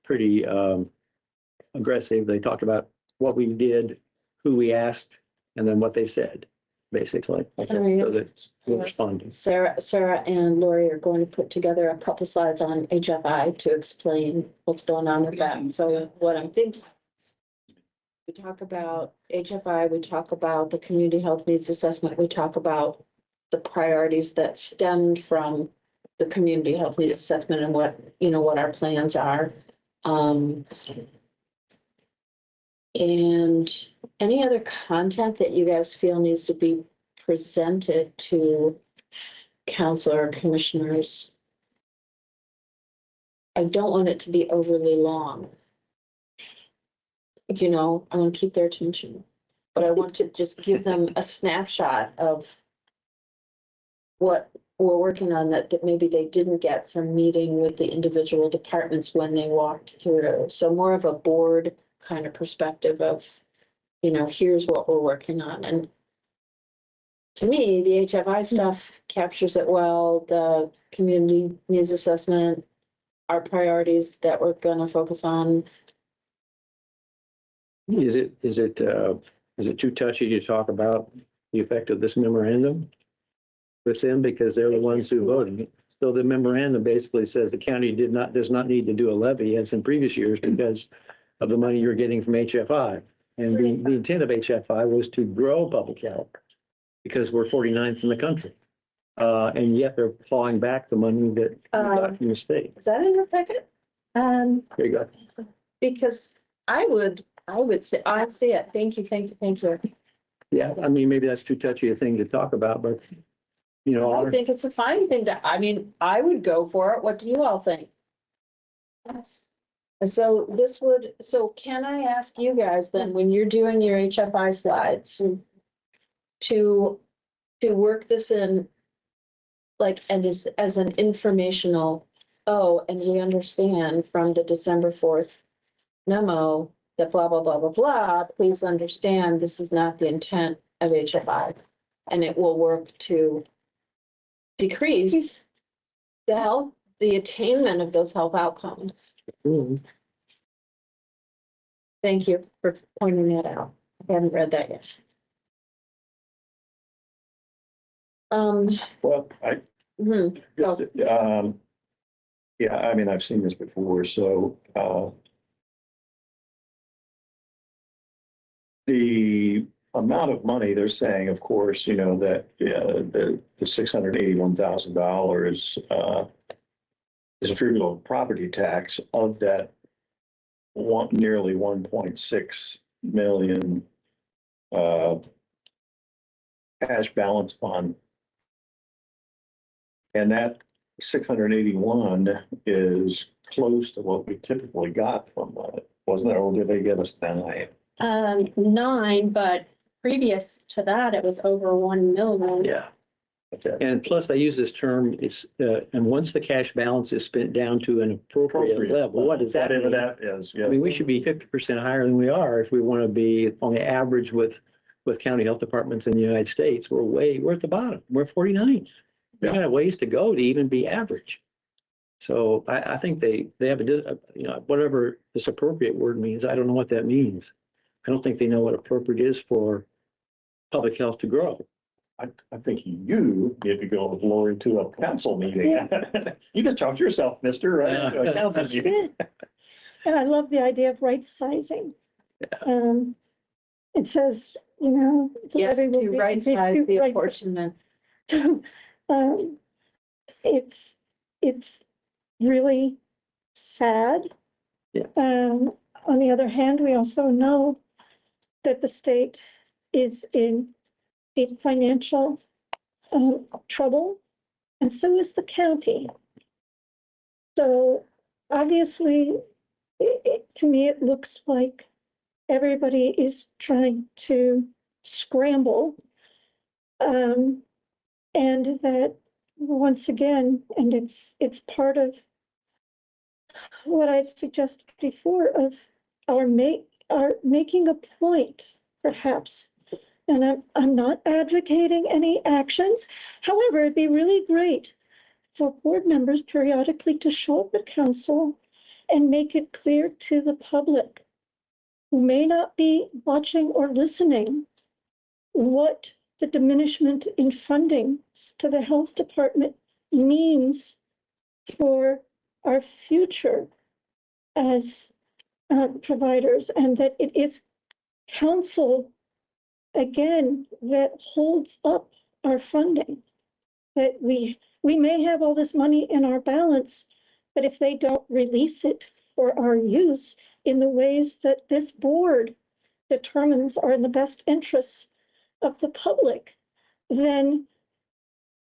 pretty aggressive. They talked about what we did, who we asked, and then what they said, basically. Okay. So that we're responding. Sarah and Lori are going to put together a couple slides on HFI to explain what's going on with that. So what I'm thinking, we talk about HFI, we talk about the community health needs assessment, we talk about the priorities that stemmed from the community health needs assessment and what, what our plans are. And any other content that you guys feel needs to be presented to council or commissioners. I don't want it to be overly long. I want to keep their attention, but I want to just give them a snapshot of what we're working on that maybe they didn't get from meeting with the individual departments when they walked through. So more of a board kind of perspective of, here's what we're working on. And to me, the HFI stuff captures it well, the community needs assessment, our priorities that we're gonna focus on. Is it too touchy to talk about the effect of this memorandum with them, because they're the ones who voted? So the memorandum basically says the county does not need to do a levy as in previous years because of the money you're getting from HFI. And the intent of HFI was to grow public health because we're 49th in the country. And yet they're clawing back the money that we got from the state. Is that in your packet? There you go. Because I would say, I see it. Thank you. Yeah, I mean, maybe that's too touchy a thing to talk about, but I think it's a fine thing I would go for it. What do you all think? Yes. So can I ask you guys then, when you're doing your HFI slides, to work this in, like, and as an informational, and we understand from the December 4th memo that blah, blah, blah, blah, blah, please understand, this is not the intent of HFI. And it will work to decrease the attainment of those health outcomes. Thank you for pointing that out. I haven't read that yet. well, Go. yeah, I mean, I've seen this before, so the amount of money they're saying, of course, that the $681,000 is attributable to property tax. Of that nearly 1.6 million cash balance fund. And that 681 is close to what we typically got from that, wasn't it? Or did they give us 9? 9, but previous to that, it was over 1 million. Yeah. Okay. And plus I use this term, and once the cash balance is spent down to an appropriate level, what does that Whatever mean? that is, yeah. I mean, we should be 50% higher than we are if we want to be on the average with county health departments in the United States. We're at the bottom. We're 49. We got a ways to go to even be average. So I think they have whatever this appropriate word means. I don't know what that means. I don't think they know what appropriate is for public health to grow. I think you need to go with Lori to a council meeting. You just talked yourself, mister, right? To a council meeting. And I love the idea of right sizing. It says, the Yes, levy will to be- right size the right- apportionment. It's really sad. Yeah. On the other hand, we also know that the state is in deep financial trouble, and so is the county. So obviously, to me, it looks like everybody is trying to scramble. And that, once again, and it's part of what I'd suggested before of our making a point, perhaps. And I'm not advocating any actions. However, it'd be really great for board members periodically to show up at council and make it clear to the public who may not be watching or listening what the diminishment in funding to the health department means for our future as providers, and that it is council, again, that holds up our funding. That we may have all this money in our balance, but if they don't release it for our use in the ways that this board determines are in the best interests of the public, then,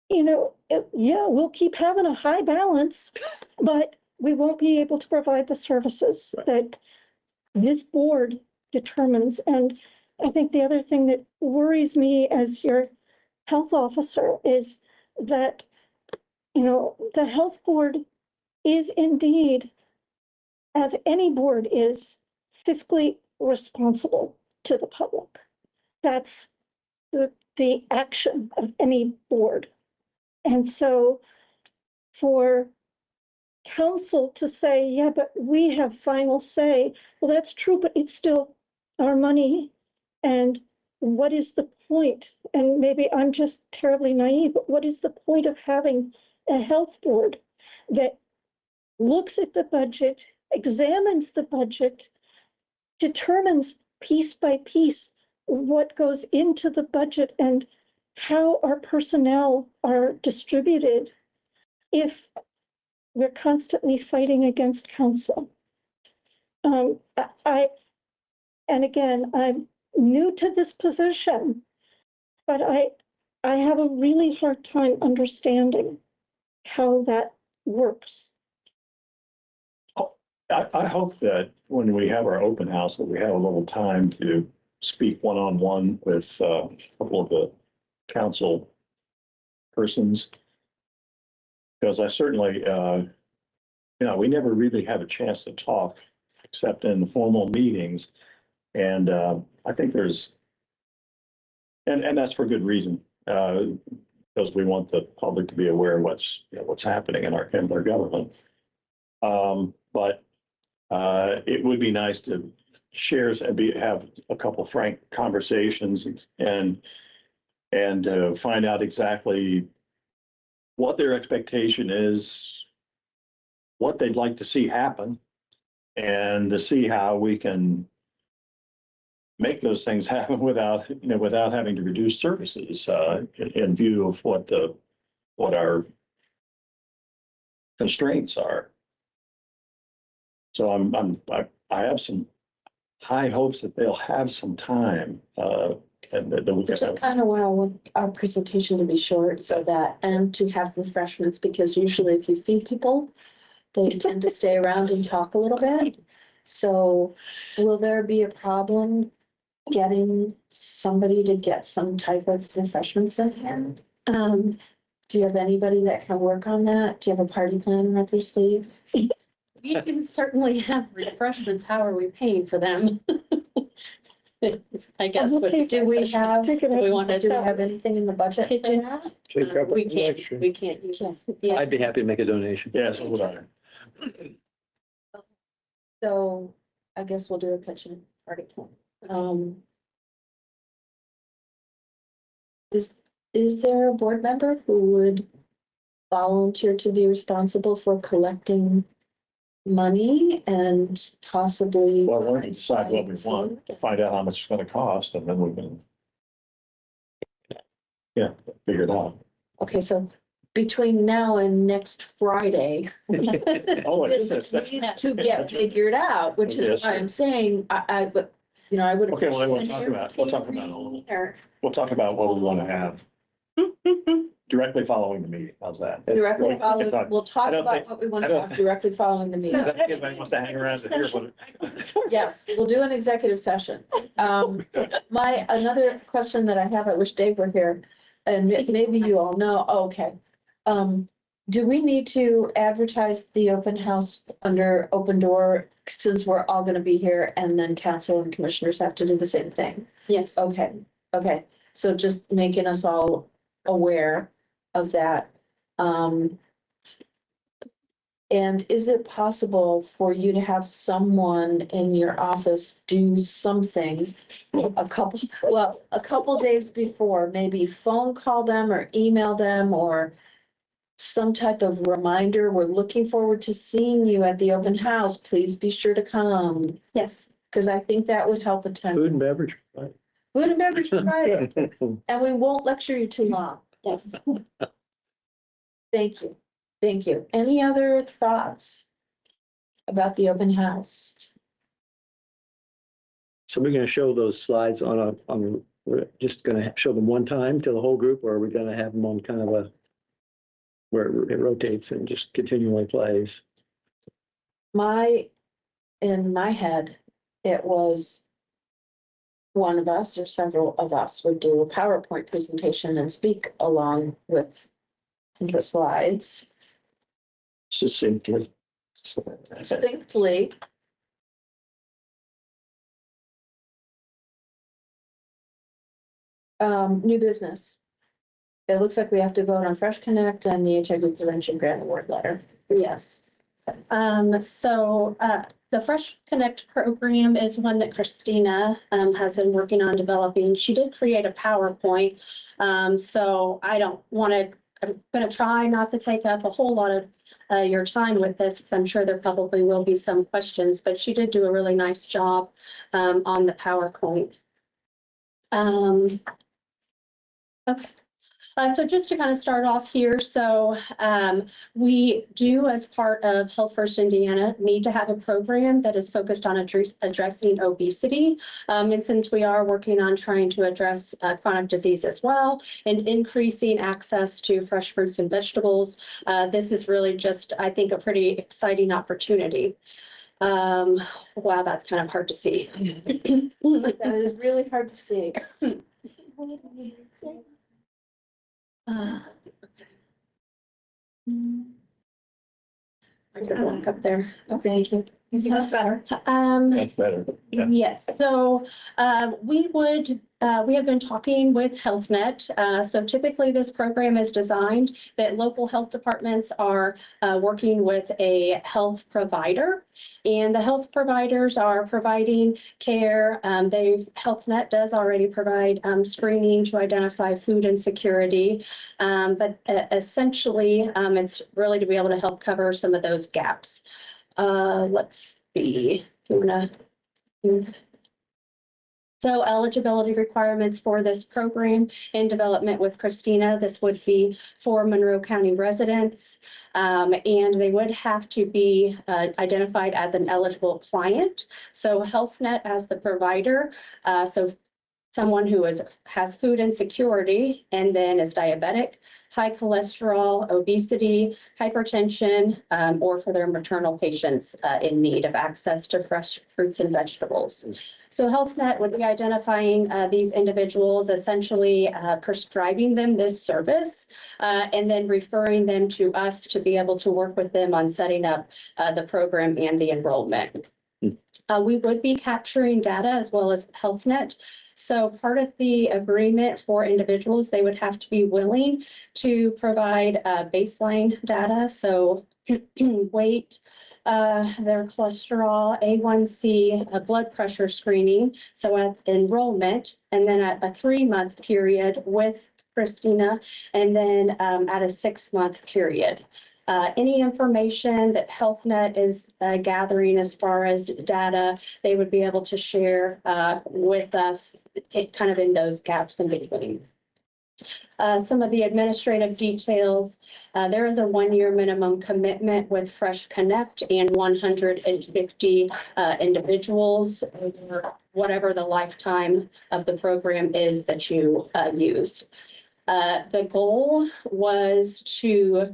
yeah, we'll keep having a high balance, but we won't be able to provide the services that this board determines. And I think the other thing that worries me as your health officer is that, the health board is indeed, as any board is, fiscally responsible to the public. That's the action of any board. And so for council to say, yeah, but we have final say, well, that's true, but it's still our money. And what is the point? And maybe I'm just terribly naive, but what is the point of having a health board that looks at the budget, examines the budget, determines piece by piece what goes into the budget and how our personnel are distributed if we're constantly fighting against council? And again, I'm new to this position, but I have a really hard time understanding how that works. I hope that when we have our open house, that we have a little time to speak one-on-one with a couple of the council persons. Because I certainly, we never really have a chance to talk except in formal meetings. And I think there's, and that's for good reason, because we want the public to be aware of what's happening in our government. But it would be nice to share and have a couple frank conversations and find out exactly what their expectation is, what they'd like to see happen, and to see how we can make those things happen without having to reduce services in view of what our constraints are. So I have some high hopes that they'll have some time and that we Which is kind of why I want our presentation to be short, so that, and to have refreshments, because usually if you feed people, they tend to stay around and talk a little bit. So will there be a problem getting somebody to get some type of refreshments in here? Do you have anybody that can work on that? Do you have a party planner up your sleeve? We can certainly have refreshments. How are we paying for them? I guess. Do we have, Do we want to do we have anything in the budget for that? Take up a We can't, collection. we can't use this. Yeah. I'd be happy to make a donation. Yes, it would. So I guess we'll do a kitchen party plan. Is there a board member who would volunteer to be responsible for collecting money and possibly? Well, we're going to decide what we want, to find out how much it's going to cost, and then we can figure it out. Okay, so between now and next Friday, Oh, this needs to get figured out, which Yes, is why I'm saying, I would, I would. Okay, well, we'll talk about what we want to have. directly following the meeting. How's that? Directly If following, I- we'll talk I don't about think- what we want I to don't- talk directly following the I meeting. don't think anybody wants to hang around to hear what. Yes, we'll do an executive session. Another question that I have, I wish Dave were here, and maybe you all know, okay. Do we need to advertise the open house under open door since we're all gonna be here and then council and commissioners have to do the same thing? Yes. Okay, okay, so just making us all aware of that. And is it possible for you to have someone in your office do something a couple days before, maybe phone call them or email them or some type of reminder, we're looking forward to seeing you at the open house, please be sure to come, Yes. because I think that would help attend. Food and beverage. Right. Food and beverage provided, and we won't lecture you too long. Yes. Thank you, thank you. Any other thoughts about the open house? So we're gonna show those slides we're just gonna show them one time to the whole group, or are we gonna have them on kind of where it rotates and just continually plays? In my head, it was one of us or several of us would do a PowerPoint presentation and speak along with the slides Succinctly. succinctly. New business. It looks like we have to vote on Fresh Connect and the HIV prevention grant award letter. Yes. The Fresh Connect program is one that Christina has been working on developing. She did create a PowerPoint. So I don't want to, I'm going to try not to take up a whole lot of your time with this, because I'm sure there probably will be some questions, but she did do a really nice job on the PowerPoint. Okay. So just to kind of start off here, so we do, as part of Health First Indiana, need to have a program that is focused on addressing obesity. And since we are working on trying to address chronic disease as well and increasing access to fresh fruits and vegetables, this is really just, I think, a pretty exciting opportunity. Wow, that's kind of hard to see. That is really hard to see. I could walk up there. Thank you. That's better. That's better. Yeah. Yes, so we have been talking with Health Net. So typically this program is designed that local health departments are working with a health provider, and the health providers are providing care. Health Net does already provide screening to identify food insecurity, but essentially it's really to be able to help cover some of those gaps. Let's see. So eligibility requirements for this program in development with Christina, this would be for Monroe County residents. And they would have to be identified as an eligible client. So Health Net as the provider. So someone who has food insecurity and then is diabetic, high cholesterol, obesity, hypertension, or for their maternal patients in need of access to fresh fruits and vegetables. So Health Net would be identifying these individuals, essentially prescribing them this service, and then referring them to us to be able to work with them on setting up the program and the enrollment. We would be capturing data as well as Health Net. So part of the agreement for individuals, they would have to be willing to provide baseline data. So weight, their cholesterol, A1C, a blood pressure screening. So at enrollment, and then at a 3-month period with Christina, and then at a 6-month period. Any information that Health Net is gathering as far as data, they would be able to share with us kind of in those gaps in between. Some of the administrative details, there is a 1-year minimum commitment with Fresh Connect and 150 individuals, or whatever the lifetime of the program is that you use. The goal was to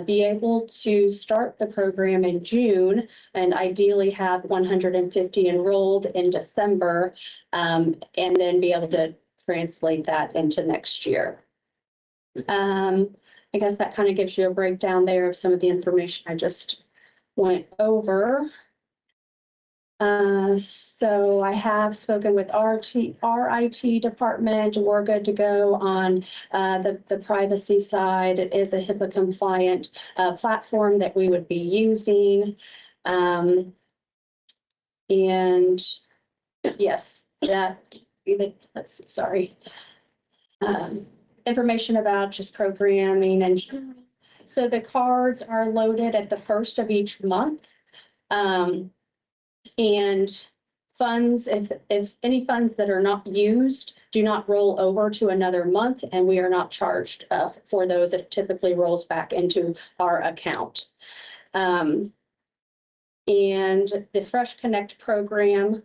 be able to start the program in June and ideally have 150 enrolled in December, and then be able to translate that into next year. I guess that kind of gives you a breakdown there of some of the information I just went over. So I have spoken with our IT department. We're good to go on the privacy side. It is a HIPAA compliant platform that we would be using. And yes, sorry. Information about just programming, and so the cards are loaded at the first of each month. And funds, if any funds that are not used do not roll over to another month, and we are not charged for those. It typically rolls back into our account. And the Fresh Connect program,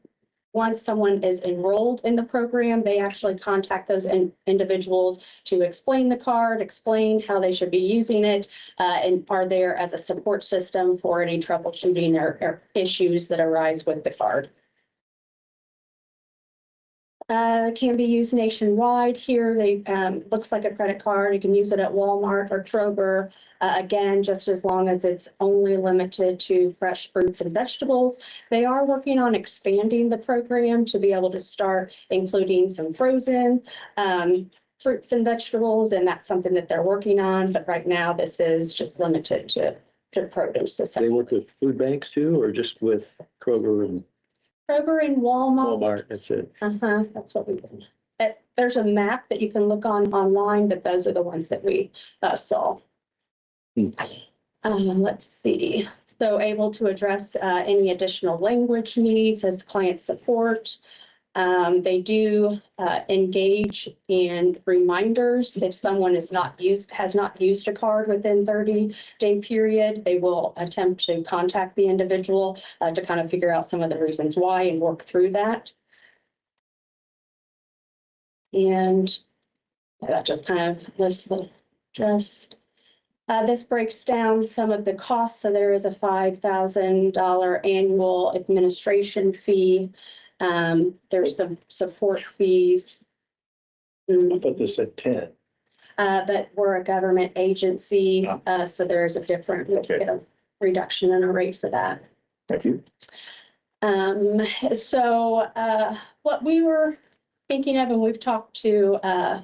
once someone is enrolled in the program, they actually contact those individuals to explain the card, explain how they should be using it, and are there as a support system for any troubleshooting or issues that arise with the card. Can be used nationwide. Here, they looks like a credit card. You can use it at Walmart or Kroger. Again, just as long as it's only limited to fresh fruits and vegetables. They are working on expanding the program to be able to start including some frozen fruits and vegetables, and that's something that they're working on. But right now, this is just limited to produce. They work with food banks too, or just with Kroger and Kroger and Walmart? That's it. That's what we did. There's a map that you can look on online, but those are the ones that we saw. Let's see. So able to address any additional language needs as client support. They do engage in reminders. If someone has not used a card within 30-day period, they will attempt to contact the individual to kind of figure out some of the reasons why and work through that. And that just kind of lists the this breaks down some of the costs. So there is a $5,000 annual administration fee. There's some support fees. I thought this said 10. But we're a government agency, so there's a different, we get a reduction in a rate for that. Thank you. So what we were thinking of, and we've talked to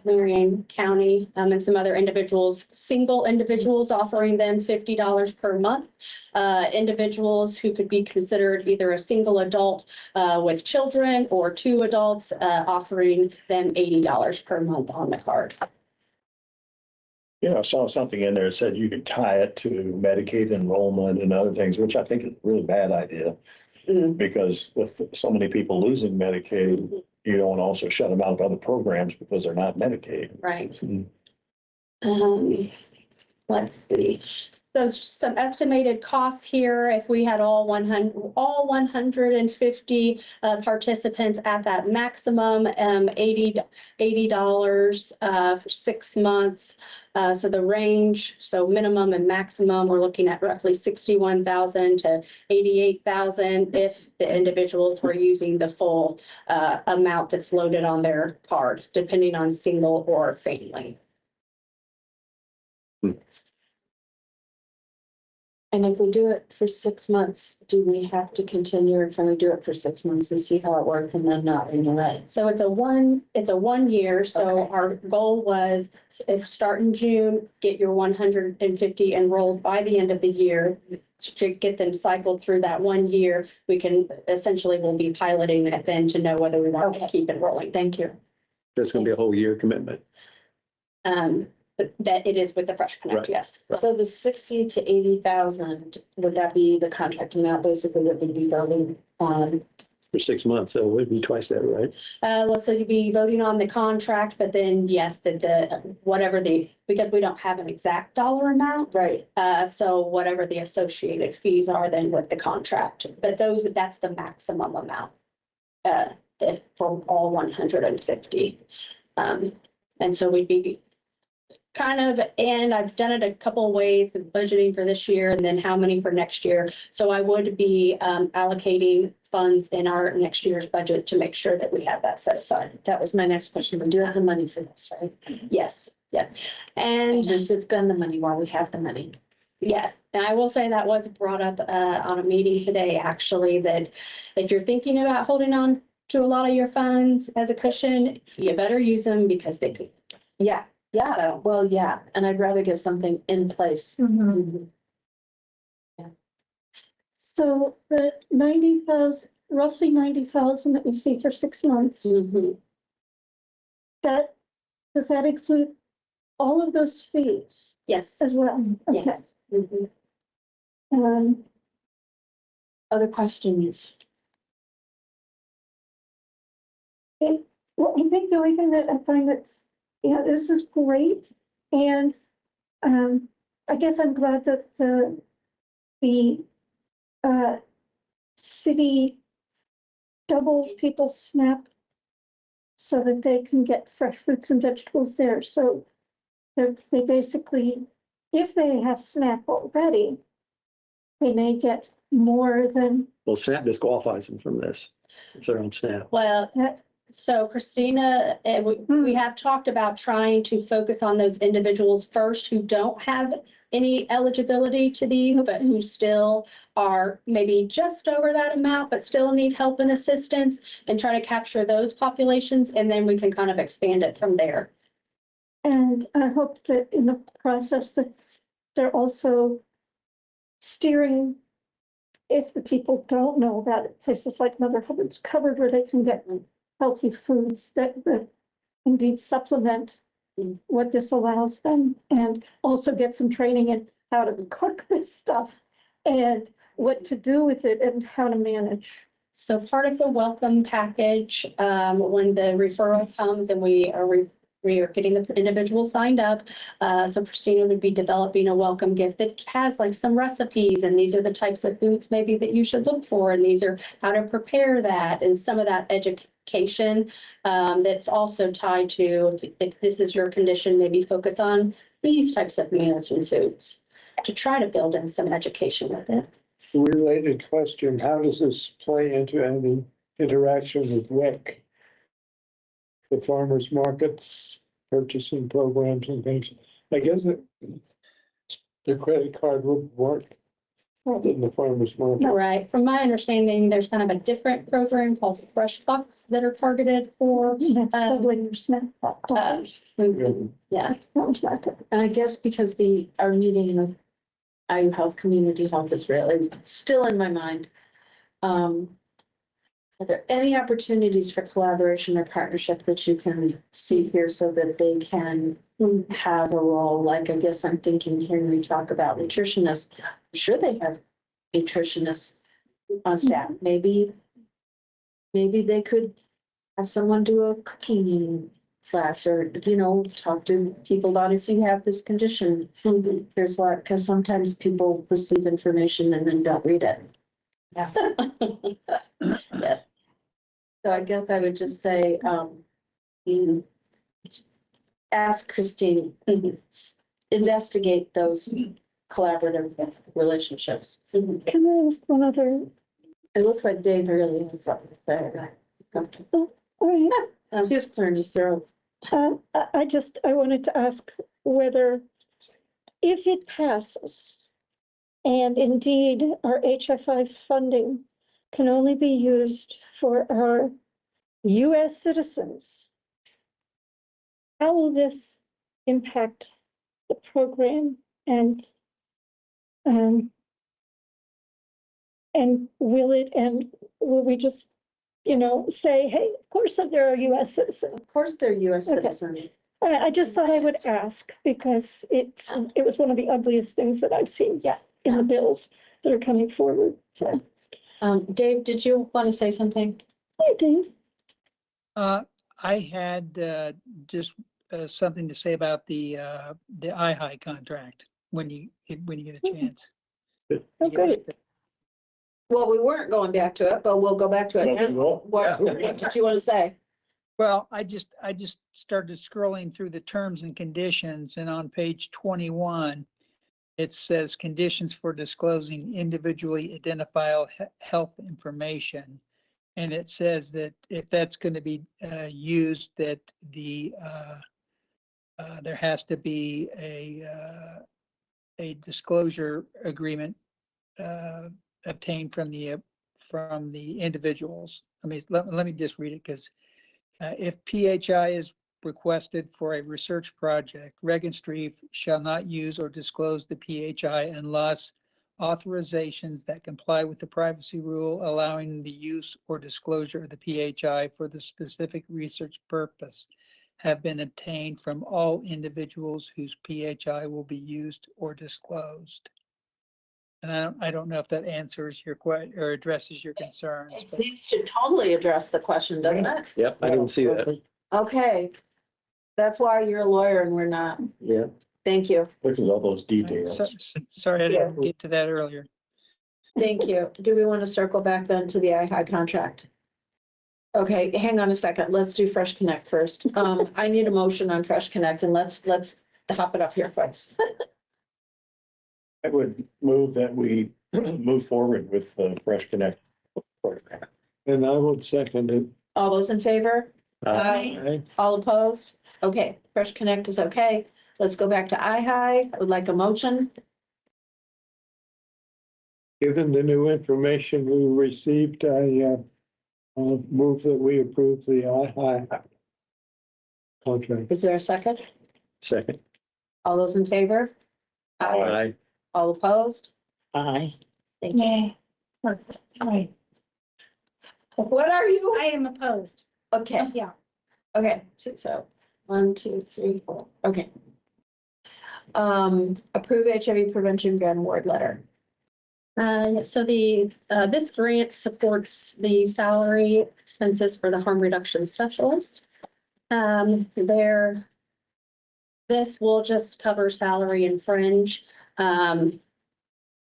Marion County and some other individuals, single individuals offering them $50 per month. Individuals who could be considered either a single adult with children or two adults offering them $80 per month on the card. Yeah, I saw something in there that said you could tie it to Medicaid enrollment and other things, which I think is a really bad idea. Because with so many people losing Medicaid, you don't also shut them out of other programs because they're not Medicaid. Right. Let's see. So some estimated costs here, if we had all 150 participants at that maximum, $80 for 6 months. So the range, so minimum and maximum, we're looking at roughly $61,000 to $88,000 if the individuals were using the full amount that's loaded on their card, depending on single or family. And if we do it for 6 months, do we have to continue, or can we do it for 6 months and see how it works and then not renew it? So it's a 1 year. So Okay. our goal was if start in June, get your 150 enrolled by the end of the year. To get them cycled through that 1 year, we can essentially, we'll be piloting it then to know whether we want to keep enrolling. Thank you. That's going to be a whole year commitment. But that it is with the Fresh Connect, Right. yes. So the 60 to 80,000, would that be the contract amount basically that would be voting on? For 6 months, so it would be twice that, right? Well, so you'd be voting on the contract, but then yes, because we don't have an exact dollar amount. Right. So whatever the associated fees are then with the contract, but that's the maximum amount. If for all 150. And so we'd be kind of, and I've done it a couple of ways with budgeting for this year and then how many for next year. So I would be allocating funds in our next year's budget to make sure that we have that set aside. That was my next question. We do have the money for this, right? Yes, yes. And And we should spend the money while we have the money. yes, and I will say that was brought up on a meeting today, actually, that if you're thinking about holding on to a lot of your funds as a cushion, you better use them because they could. Yeah, yeah, well, yeah, and I'd rather get something in place. Mhm. So the 90,000, roughly 90,000 that we see for 6 months, Mhm. that, does that include all of those fees Yes, as well? Okay. yes. Mhm. Other questions? Well, I think the only thing that I find that's, this is great. And I guess I'm glad that the city doubles people's SNAP so that they can get fresh fruits and vegetables there. So they basically, if they have SNAP already, they may get more than Well, SNAP disqualifies them from this. If they're on SNAP. Well, that. so Christina, we have talked about trying to focus on those individuals first who don't have any eligibility to these, but who still are maybe just over that amount, but still need help and assistance, and try to capture those populations, and then we can kind of expand it from there. And I hope that in the process that they're also steering, if the people don't know about it, places like Mother Hubbard's Cupboard where they can get healthy foods that indeed supplement what this allows them, and also get some training in how to cook this stuff and what to do with it and how to manage. So part of the welcome package, when the referral comes and we are getting the individual signed up. So Christina would be developing a welcome gift that has like some recipes, and these are the types of foods maybe that you should look for, and these are how to prepare that, and some of that education that's also tied to, if this is your condition, maybe focus on these types of meals and foods to try to build in some education with it. Related question, how does this play into any interaction with WIC? The farmers markets, purchasing programs and things. I guess the credit card would work in the farmers market. Right. From my understanding, there's kind of a different program called Fresh Bucks that are targeted for. That's probably your SNAP. Yeah. And I guess because our meeting with IU Health, Community Health Israel is still in my mind. Are there any opportunities for collaboration or partnership that you can see here so that they can have a role? Like, I guess I'm thinking here, we talk about nutritionists. I'm sure they have nutritionists on staff. Maybe they could have someone do a cooking class, or, talk to people about if you have this condition. There's a lot, because sometimes people receive information and then don't read it. Yeah. Yes. So I guess I would just say, ask Christine, investigate those collaborative relationships. Can I ask one other? It looks like Dave really has something to say. All right. He's clearing his throat. I wanted to ask whether, if it passes, and indeed our HFI funding can only be used for our US citizens, how will this impact the program, and will we just, say, hey, of course that they're a US citizen? Of course, they're US Okay. citizens. I just thought I would ask because it was one of the ugliest things that I've seen in the bills that are coming forward. So, Dave, did you want to say something? hi, Dave. I had just something to say about the IHI contract when you get a chance. Oh, You get good. back Well, we weren't going back to it, but we'll go back to it. Well, we now. will. What did you want to say? Well, I just started scrolling through the terms and conditions, and on page 21, it says conditions for disclosing individually identifiable health information. And it says that if that's going to be used, that there has to be a disclosure agreement obtained from the individuals. Let me just read it, because if PHI is requested for a research project, registry shall not use or disclose the PHI unless authorizations that comply with the privacy rule allowing the use or disclosure of the PHI for the specific research purpose have been obtained from all individuals whose PHI will be used or disclosed. And I don't know if that answers your question or addresses your concerns. It but- seems to totally address the question, doesn't it? Yep, I didn't see that. Okay. That's why you're a lawyer and we're not. Yeah. Thank you. Look at all those details. Sorry, I didn't get to that earlier. Thank you. Do we want to circle back then to the IHI contract? Okay, hang on a second. Let's do Fresh Connect first. I need a motion on Fresh Connect, and let's hop it up here first. I would move that we move forward with the Fresh Connect program. And I would second it. All those in favor? Aye. All opposed? Okay, Fresh Connect is okay. Let's go back to IHI. I would like a motion. Given the new information we received, I move that we approve the IHI contract. Is there a second? Second. All those in favor? Aye. All opposed? Aye. Thank you. Nay. Aye. What are you? I am opposed. Okay, Yeah. okay, so 1, 2, 3, 4, okay. Approve HIV prevention grant award letter. So this grant supports the salary expenses for the harm reduction specialist. This will just cover salary and fringe.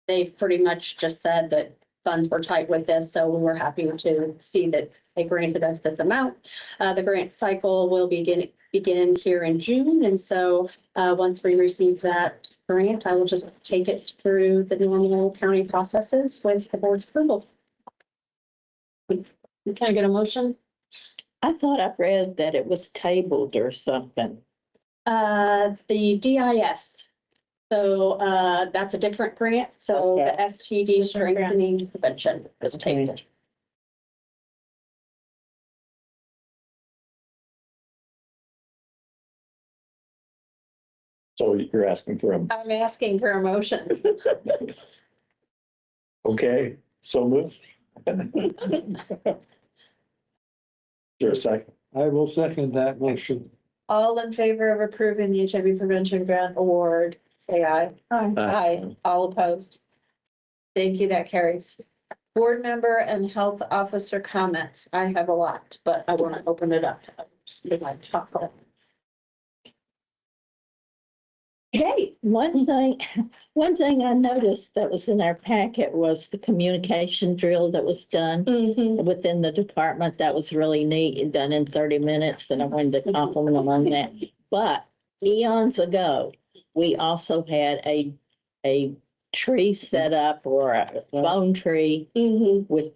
They've pretty much just said that funds were tight with this, so we were happy to see that they granted us this amount. The grant cycle will begin here in June, and so once we receive that grant, I will just take it through the normal county processes with the board's approval. Can I get a motion? I thought I read that it was tabled or something. The DIS. So that's a different grant. So the STD strengthening prevention is tabled. So you're asking for a, I'm asking for a motion. okay, so move. Sure, a second. I will second that motion. All in favor of approving the HIV prevention grant award, say aye. Aye. Aye. All opposed? Thank you, that carries. Board member and health officer comments. I have a lot, but I want to open it up to others because I talk a lot. Hey, one thing I noticed that was in our packet was the communication drill that was done within the department. That was really neat and done in 30 minutes, and I wanted to compliment them on that. But eons ago, we also had a tree set up, or a phone tree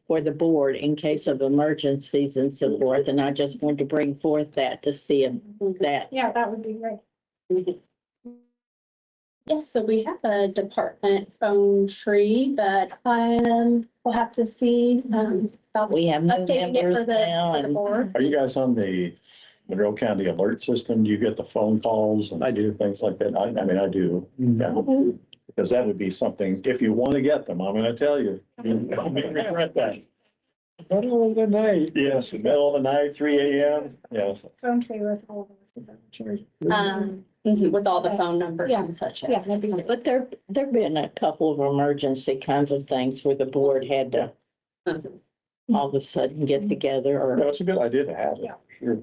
for the board in case of emergencies and so forth. And I just wanted to bring forth that to see if that. Yeah, that would be great. Yes, so we have a department phone tree, but we'll have to see. About We have new updating it members for now the and board. Are you guys on the Monroe County alert system? Do you get the phone calls? And I do. things like that. I mean, I do. Yeah. Because that would be something, if you want to get them, I'm gonna tell you, you may regret that. Middle of the night. Yes, the middle of the night, 3 a.m. Yeah. Phone tree with all of us is on the church. With all the phone numbers and such. Yeah, that'd be good. But there've been a couple of emergency kinds of things where the board had to all of a sudden get together No, or. it's a good idea to have it, Yeah. sure.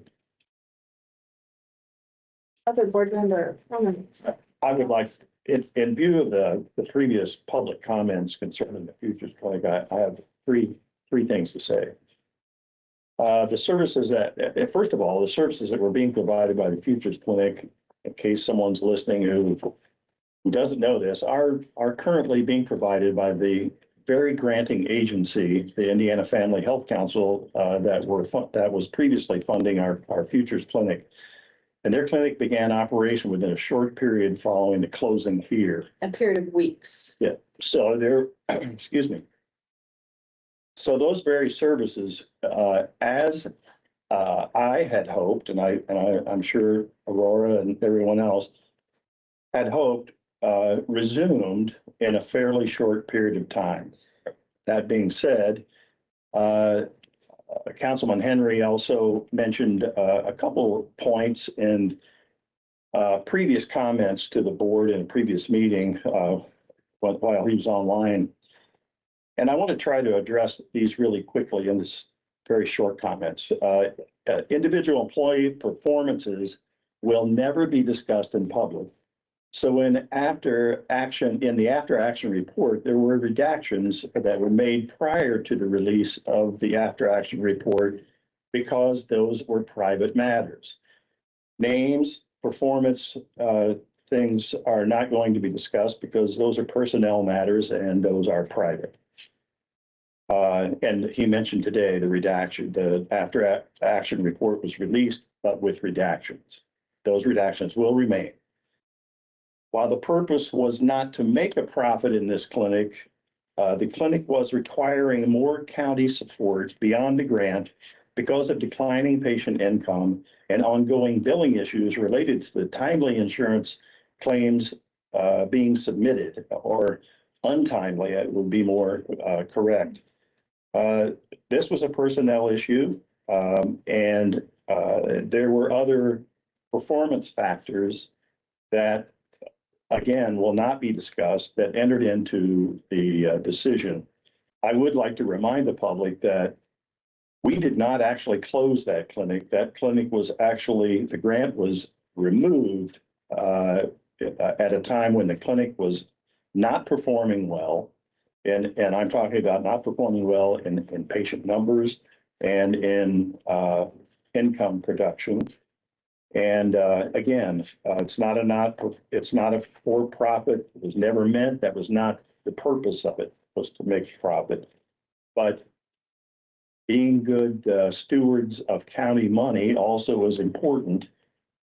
Other board member comments. I would like, in view of the previous public comments concerning the Futures 20 guy, I have three things to say. The services that, first of all, the services that were being provided by the Futures Clinic, in case someone's listening who doesn't know this, are currently being provided by the very granting agency, the Indiana Family Health Council, that was previously funding our Futures Clinic. And their clinic began operation within a short period following the closing here. A period of weeks. Yeah, so they're, excuse me. So those very services, as I had hoped, and I'm sure Aurora and everyone else had hoped, resumed in a fairly short period of time. That being said, Councilman Henry also mentioned a couple points in previous comments to the board in a previous meeting while he was online. And I want to try to address these really quickly in this very short comments. Individual employee performances will never be discussed in public. So in the after action report, there were redactions that were made prior to the release of the after action report because those were private matters. Names, performance, things are not going to be discussed because those are personnel matters and those are private. And he mentioned today the redaction, the after action report was released, but with redactions. Those redactions will remain. While the purpose was not to make a profit in this clinic, the clinic was requiring more county support beyond the grant because of declining patient income and ongoing billing issues related to the timely insurance claims being submitted, or untimely, it would be more correct. This was a personnel issue, and there were other performance factors that, again, will not be discussed that entered into the decision. I would like to remind the public that we did not actually close that clinic. That clinic was actually, the grant was removed at a time when the clinic was not performing well. And I'm talking about not performing well in patient numbers and in income production. And again, it's not a for-profit. It was never meant. That was not the purpose of it, was to make profit. But being good stewards of county money also was important.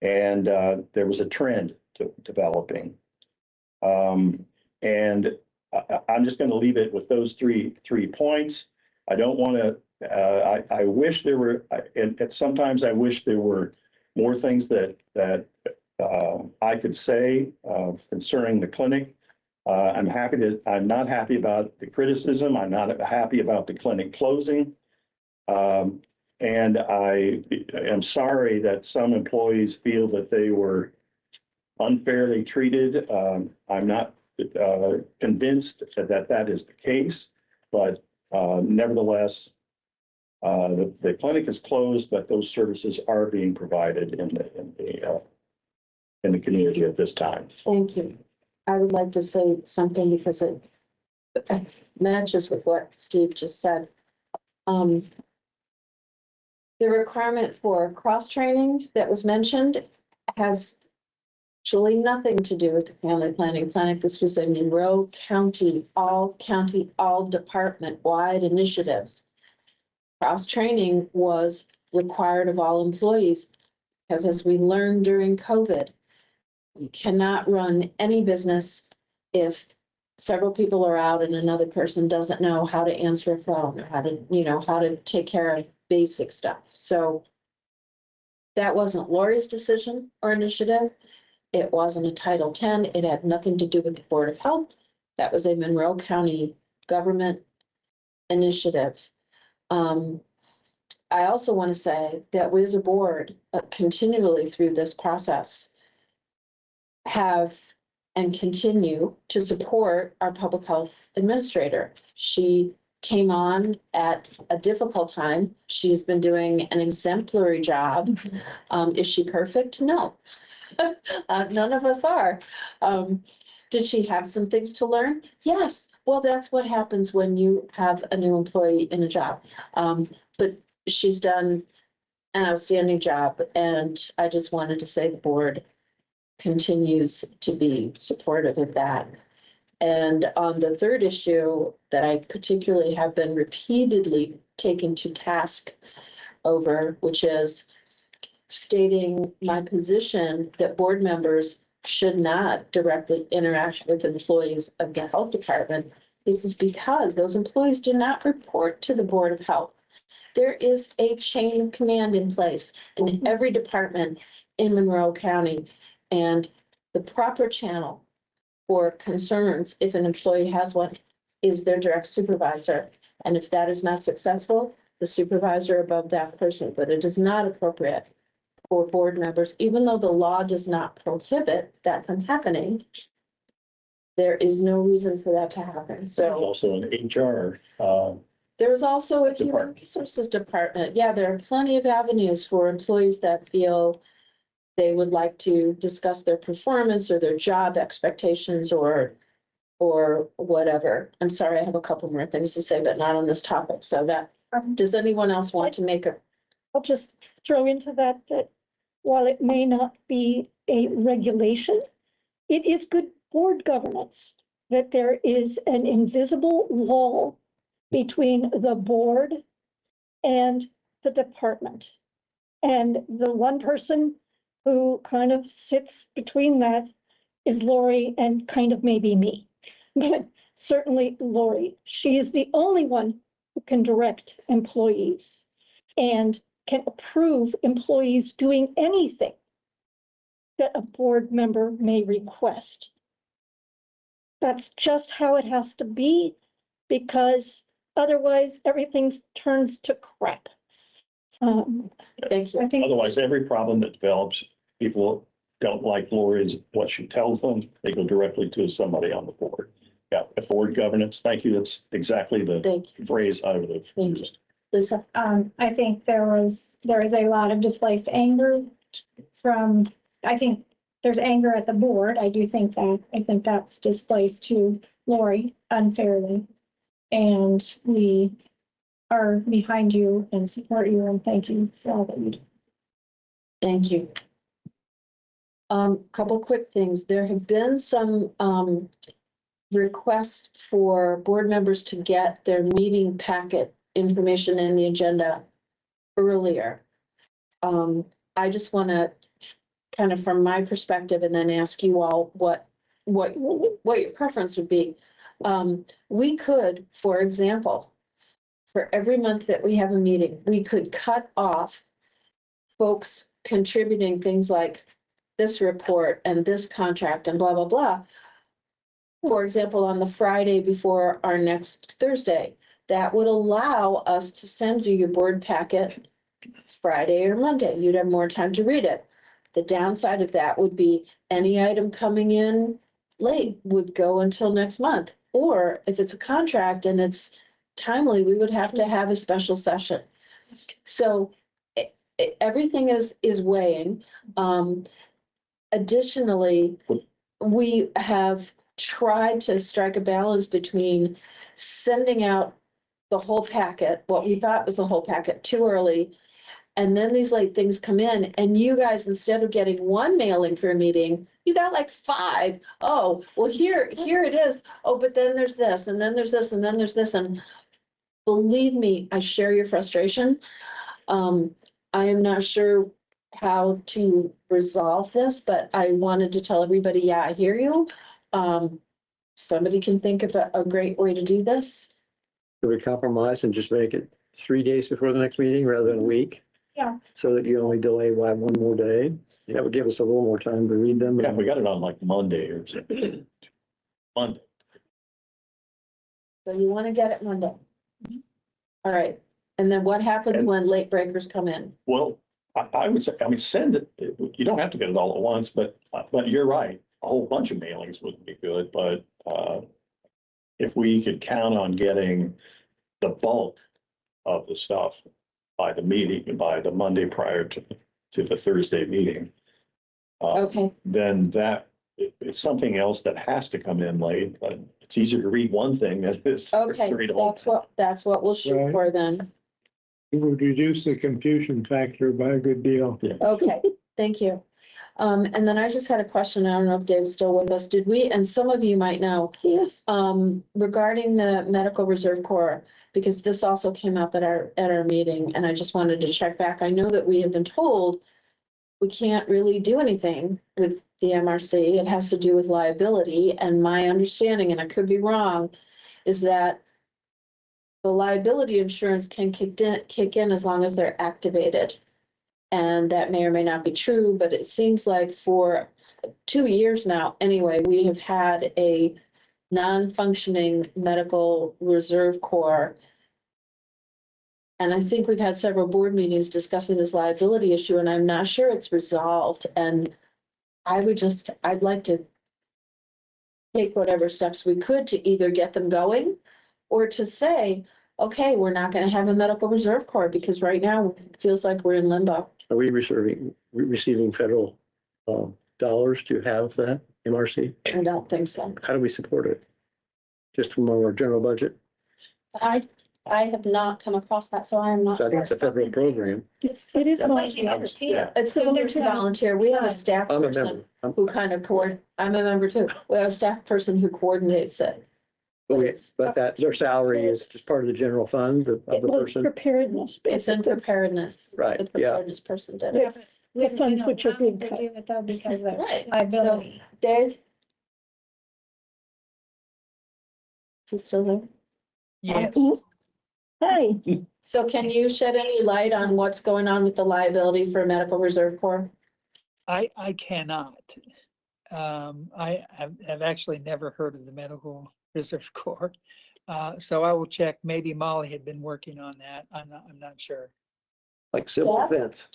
And there was a trend developing. And I'm just going to leave it with those three points. I don't want to, I wish there were, and sometimes I wish there were more things that I could say concerning the clinic. I'm not happy about the criticism. I'm not happy about the clinic closing. And I am sorry that some employees feel that they were unfairly treated. I'm not convinced that is the case, but nevertheless, the clinic is closed, but those services are being provided in the community at this time. Thank you. I would like to say something because it matches with what Steve just said. The requirement for cross-training that was mentioned has actually nothing to do with the family planning clinic. This was a Monroe County, all department-wide initiatives. Cross-training was required of all employees because, as we learned during COVID, you cannot run any business if several people are out and another person doesn't know how to answer a phone or how to take care of basic stuff. So that wasn't Lori's decision or initiative. It wasn't a Title X. It had nothing to do with the Board of Health. That was a Monroe County government initiative. I also want to say that we as a board continually through this process have and continue to support our public health administrator. She came on at a difficult time. She's been doing an exemplary job. Is she perfect? No. None of us are. Did she have some things to learn? Yes. Well, that's what happens when you have a new employee in a job. But she's done an outstanding job, and I just wanted to say the board continues to be supportive of that. And on the third issue that I particularly have been repeatedly taken to task over, which is stating my position that board members should not directly interact with employees of the health department. This is because those employees do not report to the Board of Health. There is a chain of command in place in every department in Monroe County. And the proper channel for concerns, if an employee has one, is their direct supervisor. And if that is not successful, the supervisor above that person. But it is not appropriate for board members, even though the law does not prohibit that from happening. There is no reason for that to happen. There's So also an HR, there is also a human Department. resources department. Yeah, there are plenty of avenues for employees that feel they would like to discuss their performance or their job expectations or whatever. I'm sorry, I have a couple more things to say, but not on this topic. So that, does anyone else want to make a, I'll just throw into that, that while it may not be a regulation, it is good board governance that there is an invisible wall between the board and the department. And the one person who kind of sits between that is Lori and kind of maybe me. But certainly Lori, she is the only one who can direct employees and can approve employees doing anything that a board member may request. That's just how it has to be, because otherwise everything turns to crap. thank you. I think otherwise, every problem that develops, people don't like Lori's, what she tells them, they go directly to somebody on the board. Yeah, board governance, thank you, that's exactly the Thank you. phrase I would have Thank you. used. Lisa, I think there is a lot of displaced anger from, I think there's anger at the board. I think that's displaced to Lori unfairly. And we are behind you and support you and thank you for all that you do. thank you. Couple quick things. There have been some, requests for board members to get their meeting packet information in the agenda earlier. I just want to kind of from my perspective and then ask you all what your preference would be. We could, for example, for every month that we have a meeting, we could cut off folks contributing things like this report and this contract and blah, blah, blah. For example, on the Friday before our next Thursday, that would allow us to send you your board packet Friday or Monday. You'd have more time to read it. The downside of that would be any item coming in late would go until next month. Or if it's a contract and it's timely, we would have to have a special session. So everything is weighing. Additionally, we have tried to strike a balance between sending out the whole packet, what we thought was the whole packet, too early. And then these late things come in and you guys, instead of getting one mailing for a meeting, you got like 5. Oh, well, here it is. Oh, but then there's this, and then there's this, and then there's this. And believe me, I share your frustration. I am not sure how to resolve this, but I wanted to tell everybody, yeah, I hear you. Somebody can think of a great way to do this. Could we compromise and just make it 3 days before the next meeting rather than a week? Yeah. So that you only delay by one more day? That would give us a little more time to read them. Yeah, we got it on like Monday or something. Monday. So you want to get it Monday? All right. And then what happens when late breakers come in? Well, I would say, I mean, send it, you don't have to get it all at once, but you're right. A whole bunch of mailings wouldn't be good, but if we could count on getting the bulk of the stuff by the meeting, by the Monday prior to the Thursday meeting. Okay, Then it's something else that has to come in late, but it's easier to read one thing than it is. to okay, read a whole that's what we'll shoot Right. for then. It would reduce the confusion factor by a good deal. Okay, thank you. And then I just had a question. I don't know if Dave's still with us. Did we, and some of you might know, Yes. regarding the Medical Reserve Corps, because this also came up at our meeting, and I just wanted to check back. I know that we have been told we can't really do anything with the MRC. It has to do with liability, and my understanding, and I could be wrong, is that the liability insurance can kick in as long as they're activated. And that may or may not be true, but it seems like for 2 years now, anyway, we have had a non-functioning medical reserve corps. And I think we've had several board meetings discussing this liability issue, and I'm not sure it's resolved. And I'd like to take whatever steps we could to either get them going or to say, okay, we're not going to have a medical reserve corps, because right now it feels like we're in limbo. Are we receiving federal dollars to have that MRC? I don't think so. How do we support it? Just from our general budget? I have not come across that, so I am not. So I think it's a federal program. It is volunteer. Yeah. It's similar to volunteer. We have a staff I'm a person member. who kind of I'm a member too. We have a staff person who coordinates it. But that, their salary is just part of the general fund of the person. Preparedness. It's in preparedness. Right, The yeah. preparedness person did Yes. it. The funds which are being They cut. do it though because of Right. So, liability. Dave? Is he still there? Yes, Hi. So can you shed any light on what's going on with the liability for Medical Reserve Corps? I cannot. I have actually never heard of the Medical Reserve Corps. So I will check. Maybe Molly had been working on that. I'm not sure. Like civil Yeah. defense.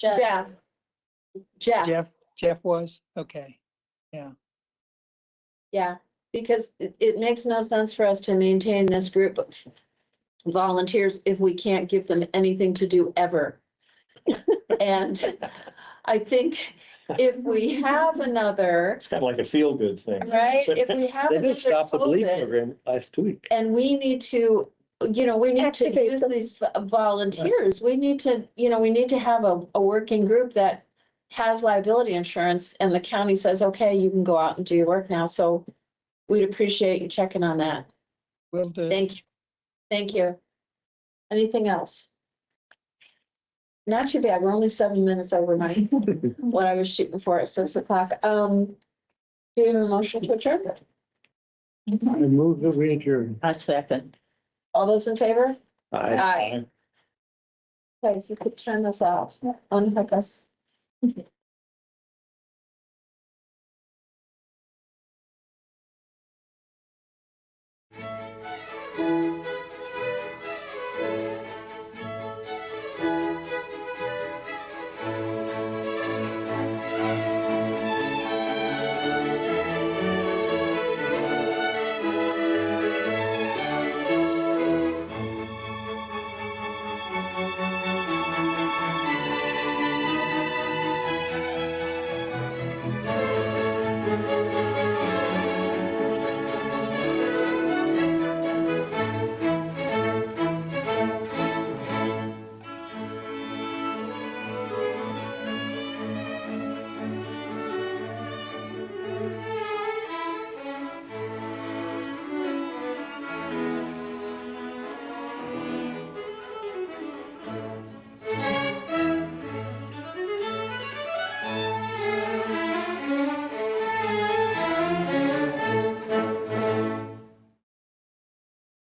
Jeff. Jeff was? Okay. Yeah, because it makes no sense for us to maintain this group of volunteers if we can't give them anything to do ever. And I think if we have another, It's kind of like a feel-good thing. right, if we have They another did stop the belief COVID, program last week. and we need to, we need to Activate use them. these volunteers, we need to have a working group that has liability insurance, and the county says, okay, you can go out and do your work now, so we'd appreciate you checking on that. Will do. Thank you. Thank you. Anything else? Not too bad. We're only 7 minutes over my, what I was shooting for at 6 o'clock. Do you have a motion to adjourn? I move that we adjourn. I second. All those in favor? I Okay, if you could turn this off, unhook us.